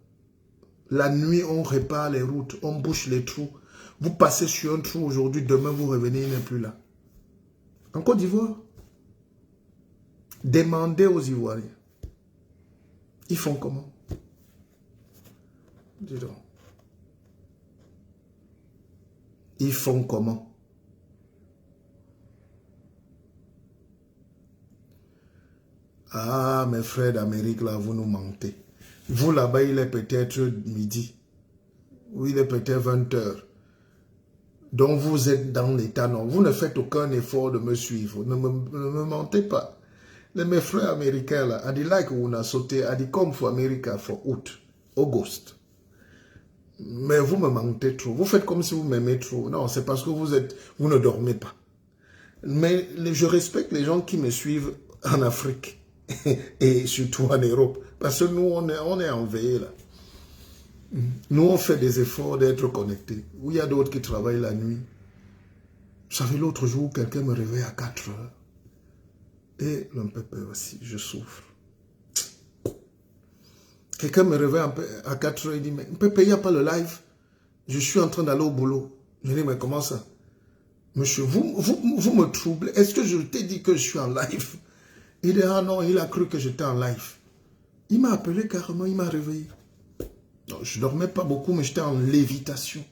La nuit, on répare les routes, on bouche les trous. Vous passez sur un trou aujourd'hui, demain vous revenez, il n'est plus là. En Côte d'Ivoire, demandez aux Ivoiriens. Ils font comment? Dis donc. Ils font comment? Ah, mes frères d'Amérique, là, vous nous mentez. Vous, là-bas, il est peut-être midi. Ou il est peut-être 20 heures. Donc, vous êtes dans l'état, non. Vous ne faites aucun effort de me suivre. Ne me mentez pas. Mes frères américains, là, a dit, like, on a sauté, a dit, come for America for August. Mais vous me mentez trop. Vous faites comme si vous m'aimez trop. Non, c'est parce que vous ne dormez pas. Mais je respecte les gens qui me suivent en Afrique. Et surtout en Europe. Parce que nous, on est en veille là. Nous, on fait des efforts d'être connectés. Il y a d'autres qui travaillent la nuit. Vous savez, l'autre jour, quelqu'un me réveille à 4 heures. Et le Mpépé aussi, je souffre. Quelqu'un me réveille à 4 heures, il dit, mais Mpépé, il n'y a pas le live. Je suis en train d'aller au boulot. Je dis, mais comment ça? Monsieur, vous me troublez. Est-ce que je t'ai dit que je suis en live? Il dit, ah non, il a cru que j'étais en live. Il m'a appelé carrément, il m'a réveillé. Non, je ne dormais pas beaucoup, mais j'étais en lévitation.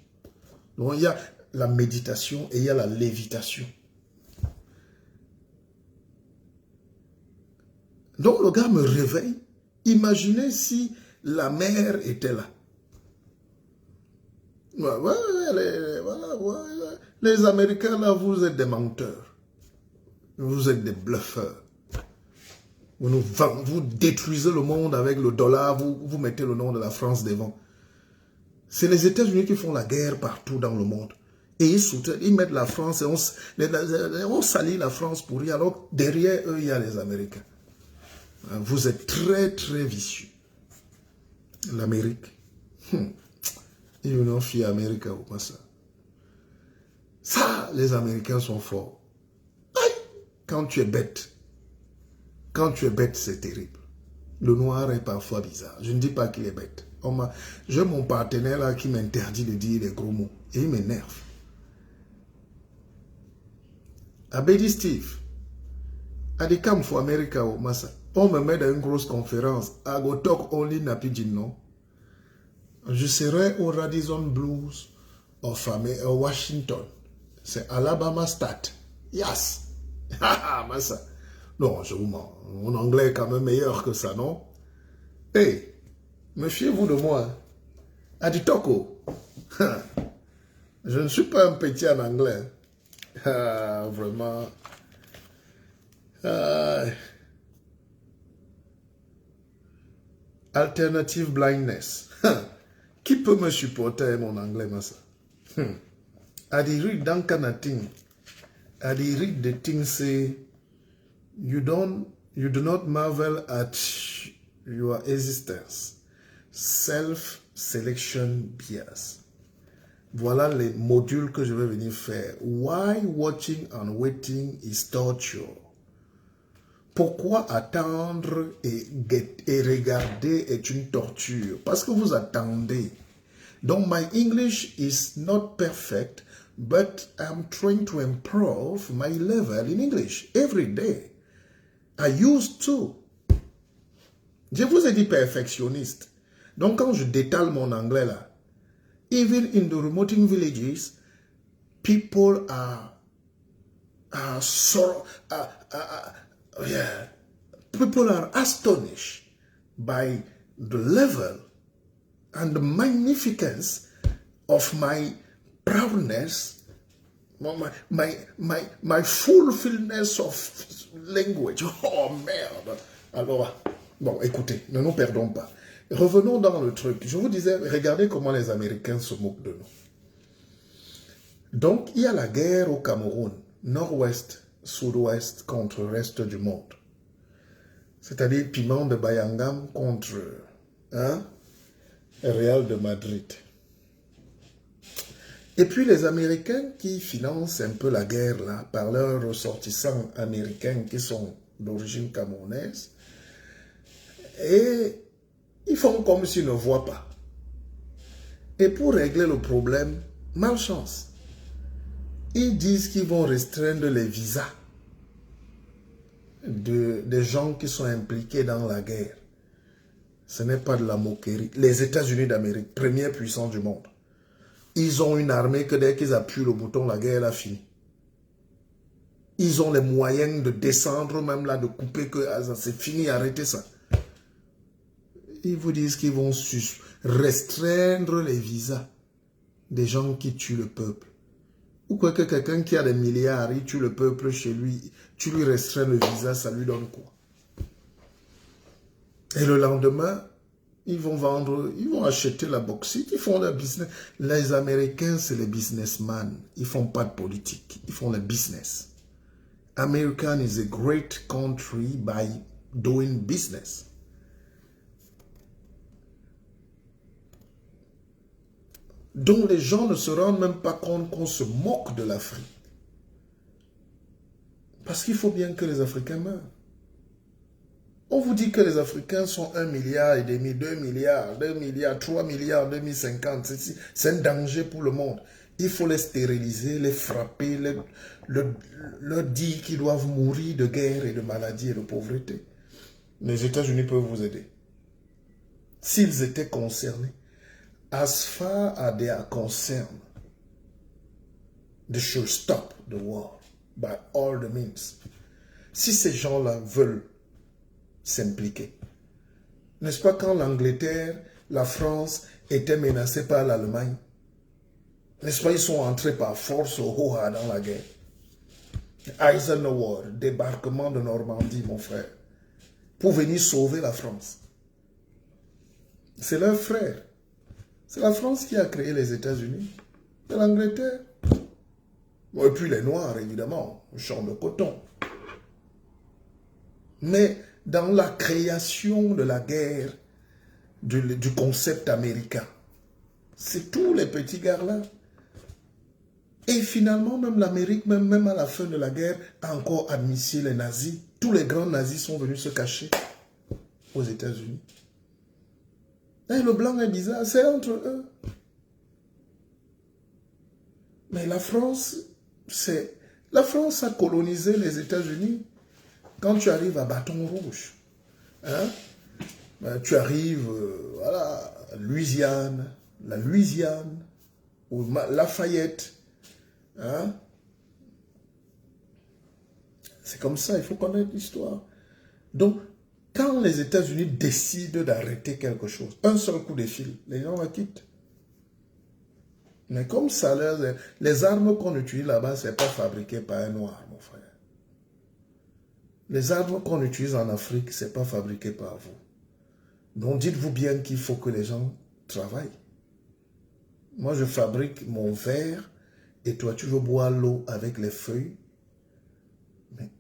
Donc, il y a la méditation et il y a la lévitation. Donc, le gars me réveille. Imaginez si la mère était là. Les Américains, là, vous êtes des menteurs. Vous êtes des bluffeurs. Vous détruisez le monde avec le dollar, vous mettez le nom de la France devant. C'est les États-Unis qui font la guerre partout dans le monde. Et ils mettent la France et on salit la France pour rien. Alors derrière eux, il y a les Américains. Vous êtes très, très vicieux. L'Amérique. Ils n'ont fait Amérique ou pas ça. Ça, les Américains sont forts. Quand tu es bête, c'est terrible. Le noir est parfois bizarre. Je ne dis pas qu'il est bête. J'ai mon partenaire là qui m'interdit de dire des gros mots. Et il m'énerve. Abedi Steve, a dit comme for America ou Massa. On me met dans une grosse conférence. I go talk only Napidjin, non? Je serai au Radisson Blues of Washington. C'est Alabama State. Yes. Massa. Non, je vous mens. Mon anglais est quand même meilleur que ça, non? Hey, méfiez-vous de moi. Aditoko. Je ne suis pas un petit en anglais. Vraiment. Alternative blindness. Qui peut me supporter mon anglais, Massa? I read that kind of thing. I read the thing say, you do not marvel at your existence. Self-selection bias. Voilà les modules que je vais venir faire. Why watching and waiting is torture? Pourquoi attendre et regarder est une torture? Parce que vous attendez. Donc, my English is not perfect, but I'm trying to improve my level in English every day. I used to. Je vous ai dit perfectionniste. Donc, quand je détale mon anglais là, even in the remote villages, people people are astonished by the level and the magnificence of my proudness, my fulfillness of language. Oh merde! Alors, bon, écoutez, ne nous perdons pas. Revenons dans le truc. Je vous disais, regardez comment les Américains se moquent de nous. Donc, il y a la guerre au Cameroun, nord-ouest, sud-ouest contre le reste du monde. C'est-à-dire Piment de Bayangam contre Real de Madrid. Et puis les Américains qui financent un peu la guerre là, par leurs ressortissants américains qui sont d'origine camerounaise, et ils font comme s'ils ne voient pas. Et pour régler le problème, malchance, ils disent qu'ils vont restreindre les visas des gens qui sont impliqués dans la guerre. Ce n'est pas de la moquerie. Les États-Unis d'Amérique, première puissance du monde, ils ont une armée que dès qu'ils appuient le bouton, la guerre a fini. Ils ont les moyens de descendre, même là, de couper, que c'est fini, arrêtez ça. Ils vous disent qu'ils vont restreindre les visas des gens qui tuent le peuple. Ou quoi que quelqu'un qui a des milliards, il tue le peuple chez lui, tu lui restreins le visa, ça lui donne quoi? Et le lendemain, ils vont vendre, ils vont acheter la bauxite, ils font le business. Les Américains, c'est les businessmen. Ils font pas de politique, ils font le business. America is a great country by doing business. dont les gens ne se rendent même pas compte qu'on se moque de l'Afrique. Parce qu'il faut bien que les Africains meurent. On vous dit que les Africains sont 1,5 milliard, 2 milliards, 2 milliards, 3 milliards en 2050. C'est un danger pour le monde. Il faut les stériliser, les frapper, leur dire qu'ils doivent mourir de guerre et de maladie et de pauvreté. Les États-Unis peuvent vous aider. S'ils étaient concernés, as far as they are concerned, they should stop the war by all the means. Si ces gens-là veulent s'impliquer, n'est-ce pas quand l'Angleterre, la France étaient menacées par l'Allemagne, n'est-ce pas ils sont entrés par force au Hoha dans la guerre. Eisenhower, débarquement de Normandie, mon frère, pour venir sauver la France. C'est leur frère. C'est la France qui a créé les États-Unis. C'est l'Angleterre. Bon, et puis les Noirs, évidemment, champ de coton. Mais dans la création de la guerre, du concept américain, c'est tous les petits gars-là. Et finalement, même l'Amérique, même à la fin de la guerre, a encore admis les nazis. Tous les grands nazis sont venus se cacher aux États-Unis. Et le blanc est bizarre, c'est entre eux. Mais la France a colonisé les États-Unis. Quand tu arrives à Bâton Rouge, hein, ben, tu arrives voilà, à Louisiane, la Louisiane, ou Lafayette. Hein? C'est comme ça, il faut connaître l'histoire. Donc, quand les États-Unis décident d'arrêter quelque chose, un seul coup de fil, les gens la quittent. Mais comme ça, les armes qu'on utilise là-bas, ce n'est pas fabriqué par un noir, mon frère. Les armes qu'on utilise en Afrique, ce n'est pas fabriqué par vous. Donc dites-vous bien qu'il faut que les gens travaillent. Moi, je fabrique mon verre et toi, tu veux boire l'eau avec les feuilles. Mais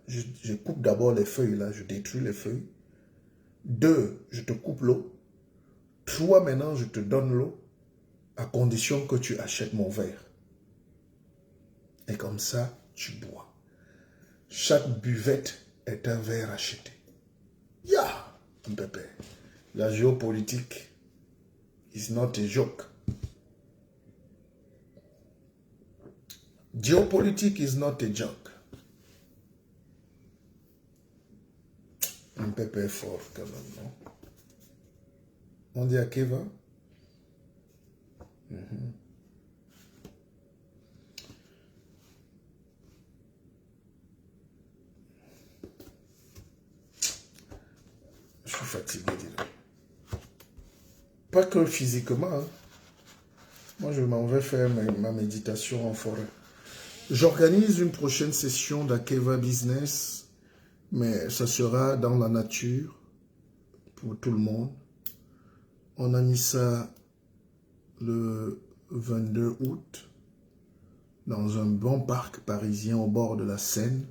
je coupe d'abord les feuilles là, je détruis les feuilles. 2, je te coupe l'eau. 3, maintenant, je te donne l'eau à condition que tu achètes mon verre. Et comme ça, tu bois. Chaque buvette est un verre acheté. Un pépé. La géopolitique is not a joke. Geopolitique is not a joke. Un pépé fort quand même, non? On dit à Keva? Je suis fatigué, dis-le. Pas que physiquement. Hein. Moi, je m'en vais faire ma méditation en forêt. J'organise une prochaine session d'Akeva Business, mais ça sera dans la nature pour tout le monde. On a mis ça le 22 août dans un bon parc parisien au bord de la Seine.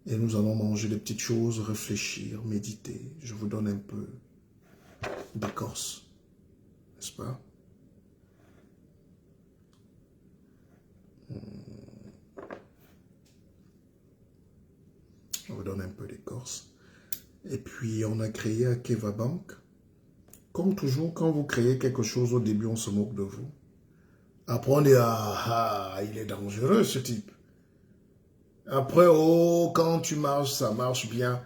Et nous allons manger des petites choses, réfléchir, méditer. Je vous donne un peu d'écorce, n'est-ce pas? Je vous donne un peu d'écorce. Et puis, on a créé Akeva Bank. Comme toujours, quand vous créez quelque chose, au début, on se moque de vous. Après, on dit, il est dangereux, ce type. Après, quand tu marches, ça marche bien.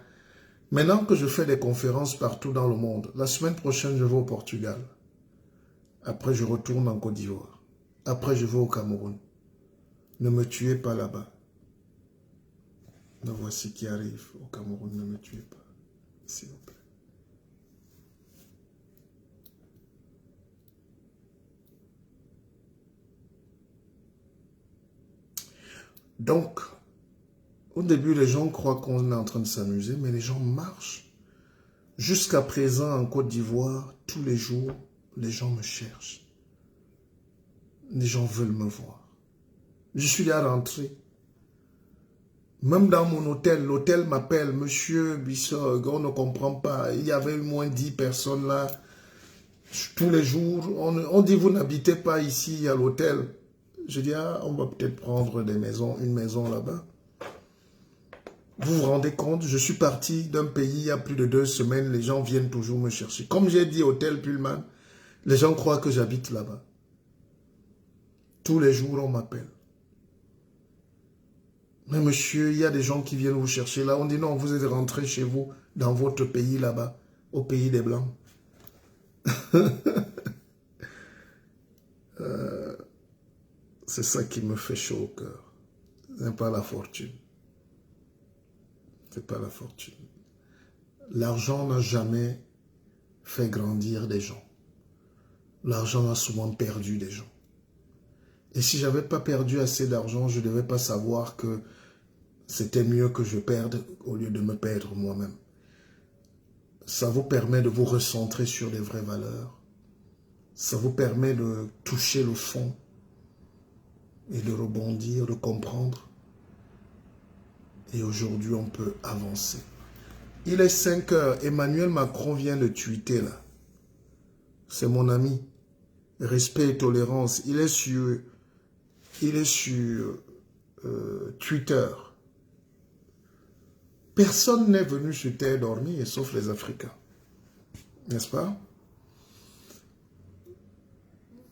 Maintenant que je fais des conférences partout dans le monde, la semaine prochaine, je vais au Portugal. Après, je retourne en Côte d'Ivoire. Après, je vais au Cameroun. Ne me tuez pas là-bas. Me voici qui arrive au Cameroun, ne me tuez pas, s'il vous plaît. Donc, au début, les gens croient qu'on est en train de s'amuser, mais les gens marchent. Jusqu'à présent, en Côte d'Ivoire, tous les jours, les gens me cherchent. Les gens veulent me voir. Je suis là rentré. Même dans mon hôtel, l'hôtel m'appelle, Monsieur Bissog, on ne comprend pas. Il y avait au moins 10 personnes là. Tous les jours, on dit vous n'habitez pas ici à l'hôtel. Je dis, ah, on va peut-être prendre une maison là-bas. Vous vous rendez compte, je suis parti d'un pays il y a plus de 2 semaines, les gens viennent toujours me chercher. Comme j'ai dit hôtel Pullman, les gens croient que j'habite là-bas. Tous les jours, on m'appelle. Mais monsieur, il y a des gens qui viennent vous chercher là. On dit non, vous êtes rentré chez vous, dans votre pays là-bas, au pays des Blancs. C'est ça qui me fait chaud au cœur. Ce n'est pas la fortune. C'est pas la fortune. L'argent n'a jamais fait grandir des gens. L'argent a souvent perdu des gens. Et si je n'avais pas perdu assez d'argent, je ne devais pas savoir que c'était mieux que je perde au lieu de me perdre moi-même. Ça vous permet de vous recentrer sur les vraies valeurs. Ça vous permet de toucher le fond et de rebondir, de comprendre. Et aujourd'hui, on peut avancer. Il est 5 heures. Emmanuel Macron vient de tweeter là. C'est mon ami. Respect et tolérance. Il est sur Twitter. Personne n'est venu sur Terre dormir, sauf les Africains. N'est-ce pas?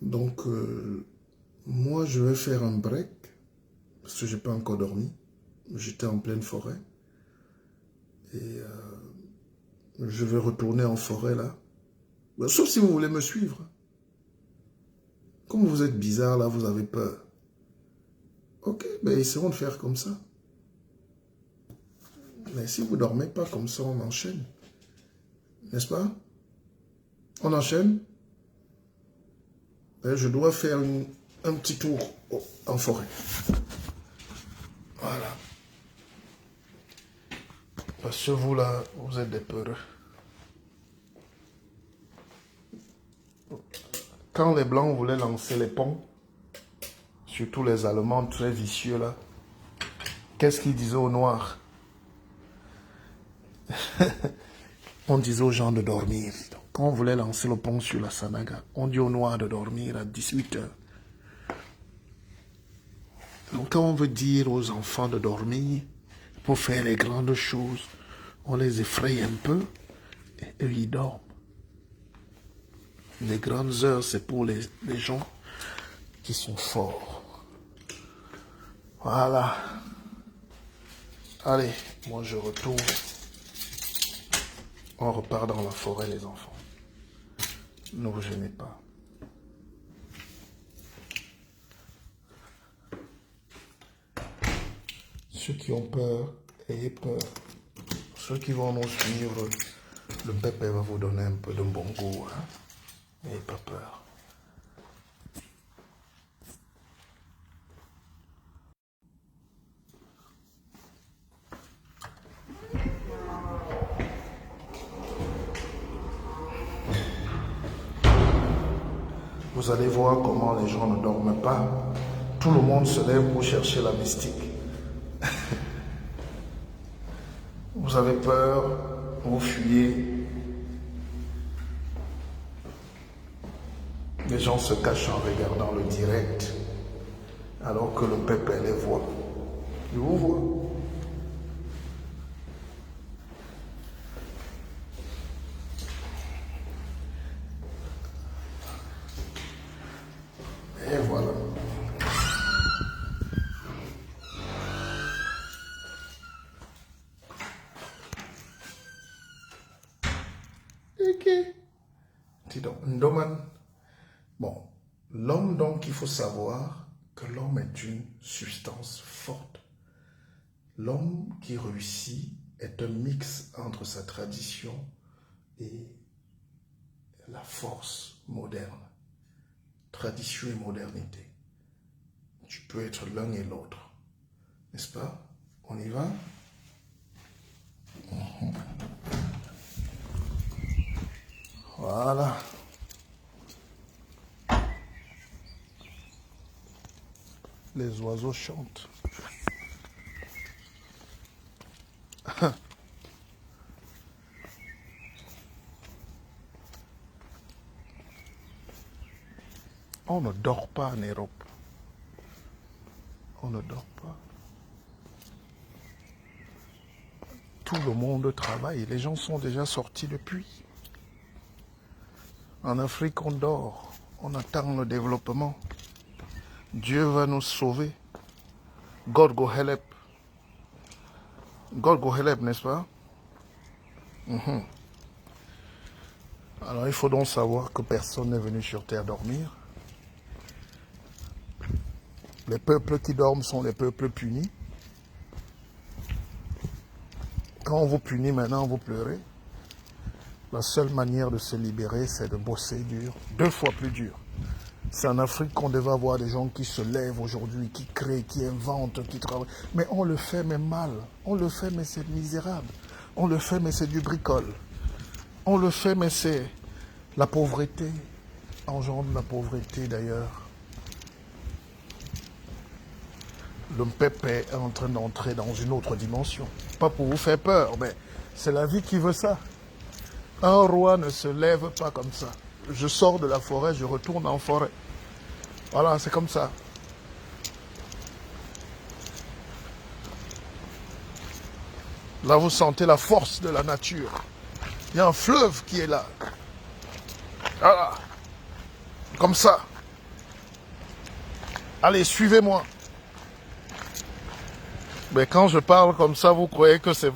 Donc, moi, je vais faire un break, parce que je n'ai pas encore dormi. J'étais en pleine forêt. Et je vais retourner en forêt, là. Sauf si vous voulez me suivre. Comme vous êtes bizarre, là, vous avez peur. Ok, ben essayons de faire comme ça. Mais si vous ne dormez pas comme ça, on enchaîne. N'est-ce pas? On enchaîne. Et je dois faire un petit tour en forêt. Voilà. Parce que vous, là, vous êtes des peureux. Quand les Blancs voulaient lancer les ponts, surtout les Allemands très vicieux, là, qu'est-ce qu'ils disaient aux Noirs? On disait aux gens de dormir. Donc, quand on voulait lancer le pont sur la Sanaga, on dit aux Noirs de dormir à 18 heures. Donc, quand on veut dire aux enfants de dormir, pour faire les grandes choses, on les effraie un peu et eux, ils dorment. Les grandes heures, c'est pour les gens qui sont forts. Voilà. Allez, moi je retourne. On repart dans la forêt, les enfants. Ne vous gênez pas. Ceux qui ont peur, ayez peur. Ceux qui vont nous suivre, le pépé va vous donner un peu de bon goût. Hein? N'ayez pas peur. Vous allez voir comment les gens ne dorment pas. Tout le monde se lève pour chercher la mystique. Vous avez peur, vous fuyez. Les gens se cachent en regardant le direct, alors que le peuple les voit. Il vous voit. Et voilà. Ok. Dis donc, Ndoman. Bon, l'homme donc, il faut savoir que l'homme est une substance forte. L'homme qui réussit est un mix entre sa tradition et la force moderne. Tradition et modernité. Tu peux être l'un et l'autre. N'est-ce pas? On y va? Voilà. Les oiseaux chantent. On ne dort pas en Europe. On ne dort pas. Tout le monde travaille. Les gens sont déjà sortis depuis. En Afrique, on dort. On attend le développement. Dieu va nous sauver. God go help. God go help, n'est-ce pas? Alors, il faut donc savoir que personne n'est venu sur terre dormir. Les peuples qui dorment sont les peuples punis. Quand on vous punit maintenant, vous pleurez. La seule manière de se libérer, c'est de bosser dur, 2 fois plus dur. C'est en Afrique qu'on devait avoir des gens qui se lèvent aujourd'hui, qui créent, qui inventent, qui travaillent. Mais on le fait, mais mal. On le fait, mais c'est misérable. On le fait, mais c'est du bricole. On le fait, mais c'est la pauvreté. Engendre la pauvreté, d'ailleurs. Le peuple est en train d'entrer dans une autre dimension. Pas pour vous faire peur, mais c'est la vie qui veut ça. Un roi ne se lève pas comme ça. Je sors de la forêt, je retourne en forêt. Voilà, c'est comme ça. Là, vous sentez la force de la nature. Il y a un fleuve qui est là. Voilà. Comme ça. Allez, suivez-moi. Mais quand je parle comme ça, vous croyez que c'est...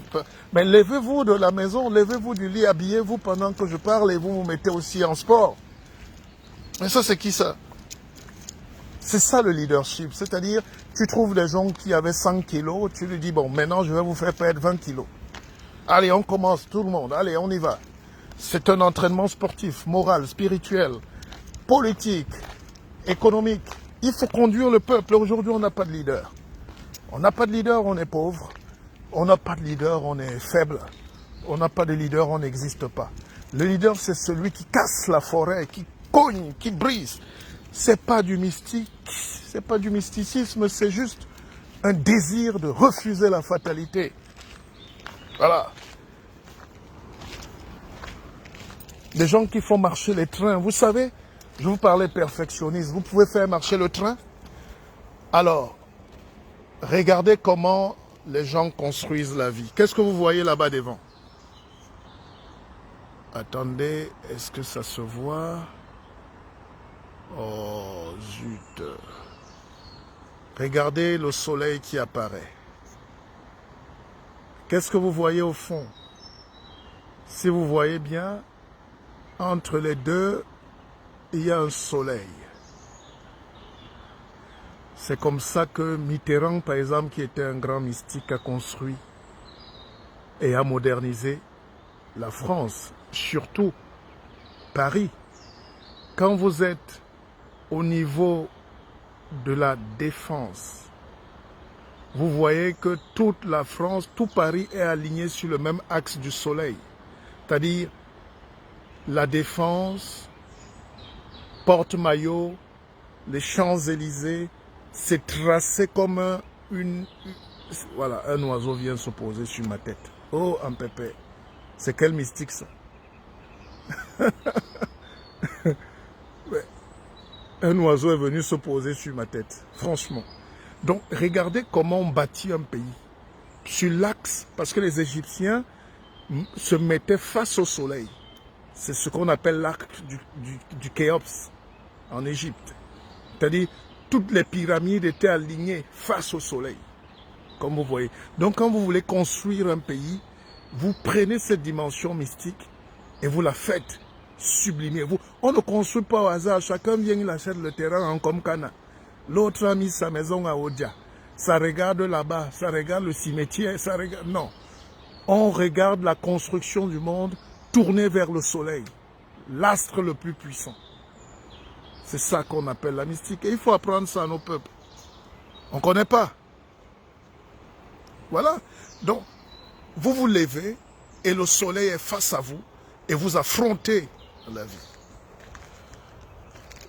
Mais levez-vous de la maison, levez-vous du lit, habillez-vous pendant que je parle et vous vous mettez aussi en sport. Mais ça, c'est qui ça? C'est ça le leadership. C'est-à-dire, tu trouves des gens qui avaient 100 kilos, tu lui dis, bon, maintenant je vais vous faire perdre 20 kilos. Allez, on commence, tout le monde. Allez, on y va. C'est un entraînement sportif, moral, spirituel, politique, économique. Il faut conduire le peuple. Aujourd'hui, on n'a pas de leader. On n'a pas de leader, on est pauvre. On n'a pas de leader, on est faible. On n'a pas de leader, on n'existe pas. Le leader, c'est celui qui casse la forêt, qui cogne, qui brise. C'est pas du mystique, c'est pas du mysticisme, c'est juste un désir de refuser la fatalité. Voilà. Des gens qui font marcher les trains. Vous savez, je vous parlais de perfectionnisme. Vous pouvez faire marcher le train? Alors, regardez comment les gens construisent la vie. Qu'est-ce que vous voyez là-bas devant? Attendez, est-ce que ça se voit? Oh, zut. Regardez le soleil qui apparaît. Qu'est-ce que vous voyez au fond? Si vous voyez bien, entre les deux, il y a un soleil. C'est comme ça que Mitterrand, par exemple, qui était un grand mystique, a construit et a modernisé la France, surtout Paris. Quand vous êtes au niveau de la Défense, vous voyez que toute la France, tout Paris est aligné sur le même axe du soleil. C'est-à-dire la Défense, Porte-Maillot, les Champs-Élysées, c'est tracé comme voilà, un oiseau vient se poser sur ma tête. Oh, un pépé. C'est quel mystique ça? Un oiseau est venu se poser sur ma tête, franchement. Donc, regardez comment on bâtit un pays. Sur l'axe, parce que les Égyptiens se mettaient face au soleil. C'est ce qu'on appelle l'arc du Khéops en Égypte. C'est-à-dire, toutes les pyramides étaient alignées face au soleil, comme vous voyez. Donc, quand vous voulez construire un pays, vous prenez cette dimension mystique et vous la faites sublimer. On ne construit pas au hasard. Chacun vient, il achète le terrain en Komkana. L'autre a mis sa maison à Odia. Ça regarde là-bas, ça regarde le cimetière, ça regarde... Non. On regarde la construction du monde tournée vers le soleil, l'astre le plus puissant. C'est ça qu'on appelle la mystique. Et il faut apprendre ça à nos peuples. On ne connaît pas. Voilà. Donc, vous vous levez et le soleil est face à vous et vous affrontez la vie.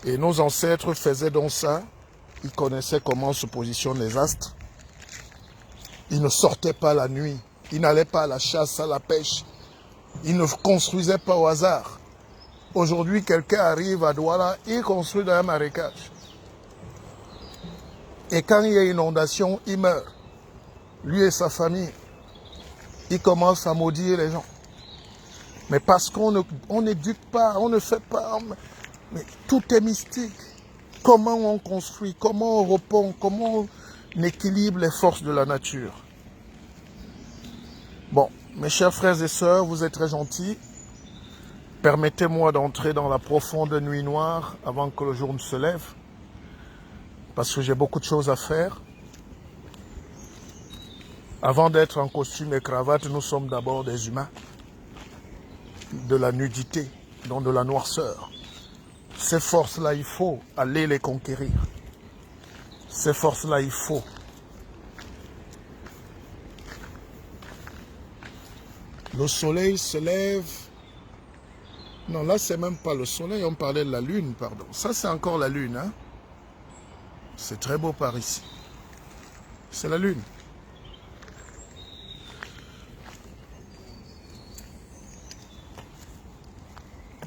Et nos ancêtres faisaient donc ça. Ils connaissaient comment se positionnent les astres. Ils ne sortaient pas la nuit. Ils n'allaient pas à la chasse, à la pêche. Ils ne construisaient pas au hasard. Aujourd'hui, quelqu'un arrive à Douala, il construit dans un marécage. Et quand il y a inondation, il meurt. Lui et sa famille. Il commence à maudire les gens. Mais parce qu'on n'éduque pas, on ne fait pas. Mais tout est mystique. Comment on construit, comment on répond, comment on équilibre les forces de la nature. Bon, mes chers frères et sœurs, vous êtes très gentils. Permettez-moi d'entrer dans la profonde nuit noire avant que le jour ne se lève. Parce que j'ai beaucoup de choses à faire. Avant d'être en costume et cravate, nous sommes d'abord des humains. De la nudité, donc de la noirceur. Ces forces-là, il faut aller les conquérir. Ces forces-là, il faut. Le soleil se lève. Non, là, c'est même pas le soleil, on parlait de la lune, pardon. Ça, c'est encore la lune, hein. C'est très beau par ici. C'est la lune.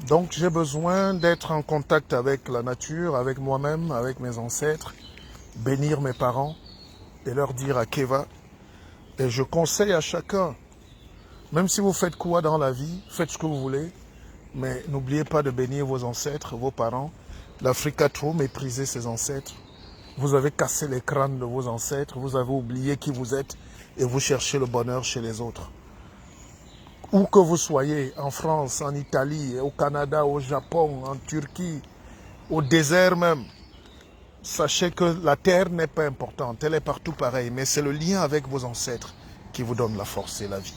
Donc, j'ai besoin d'être en contact avec la nature, avec moi-même, avec mes ancêtres, bénir mes parents et leur dire à Keva. Et je conseille à chacun, même si vous faites quoi dans la vie, faites ce que vous voulez, mais n'oubliez pas de bénir vos ancêtres, vos parents. L'Afrique a trop méprisé ses ancêtres. Vous avez cassé les crânes de vos ancêtres, vous avez oublié qui vous êtes et vous cherchez le bonheur chez les autres. Où que vous soyez, en France, en Italie, au Canada, au Japon, en Turquie, au désert même, sachez que la terre n'est pas importante, elle est partout pareille, mais c'est le lien avec vos ancêtres qui vous donne la force et la vie.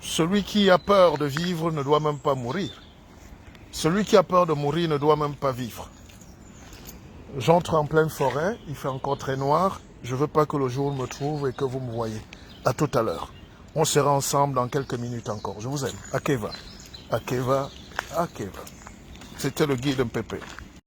Celui qui a peur de vivre ne doit même pas mourir. Celui qui a peur de mourir ne doit même pas vivre. J'entre en pleine forêt, il fait encore très noir, je ne veux pas que le jour me trouve et que vous me voyez. À tout à l'heure. On sera ensemble dans quelques minutes encore. Je vous aime. Akeva. Akeva. Akeva. C'était le guide Mpépé.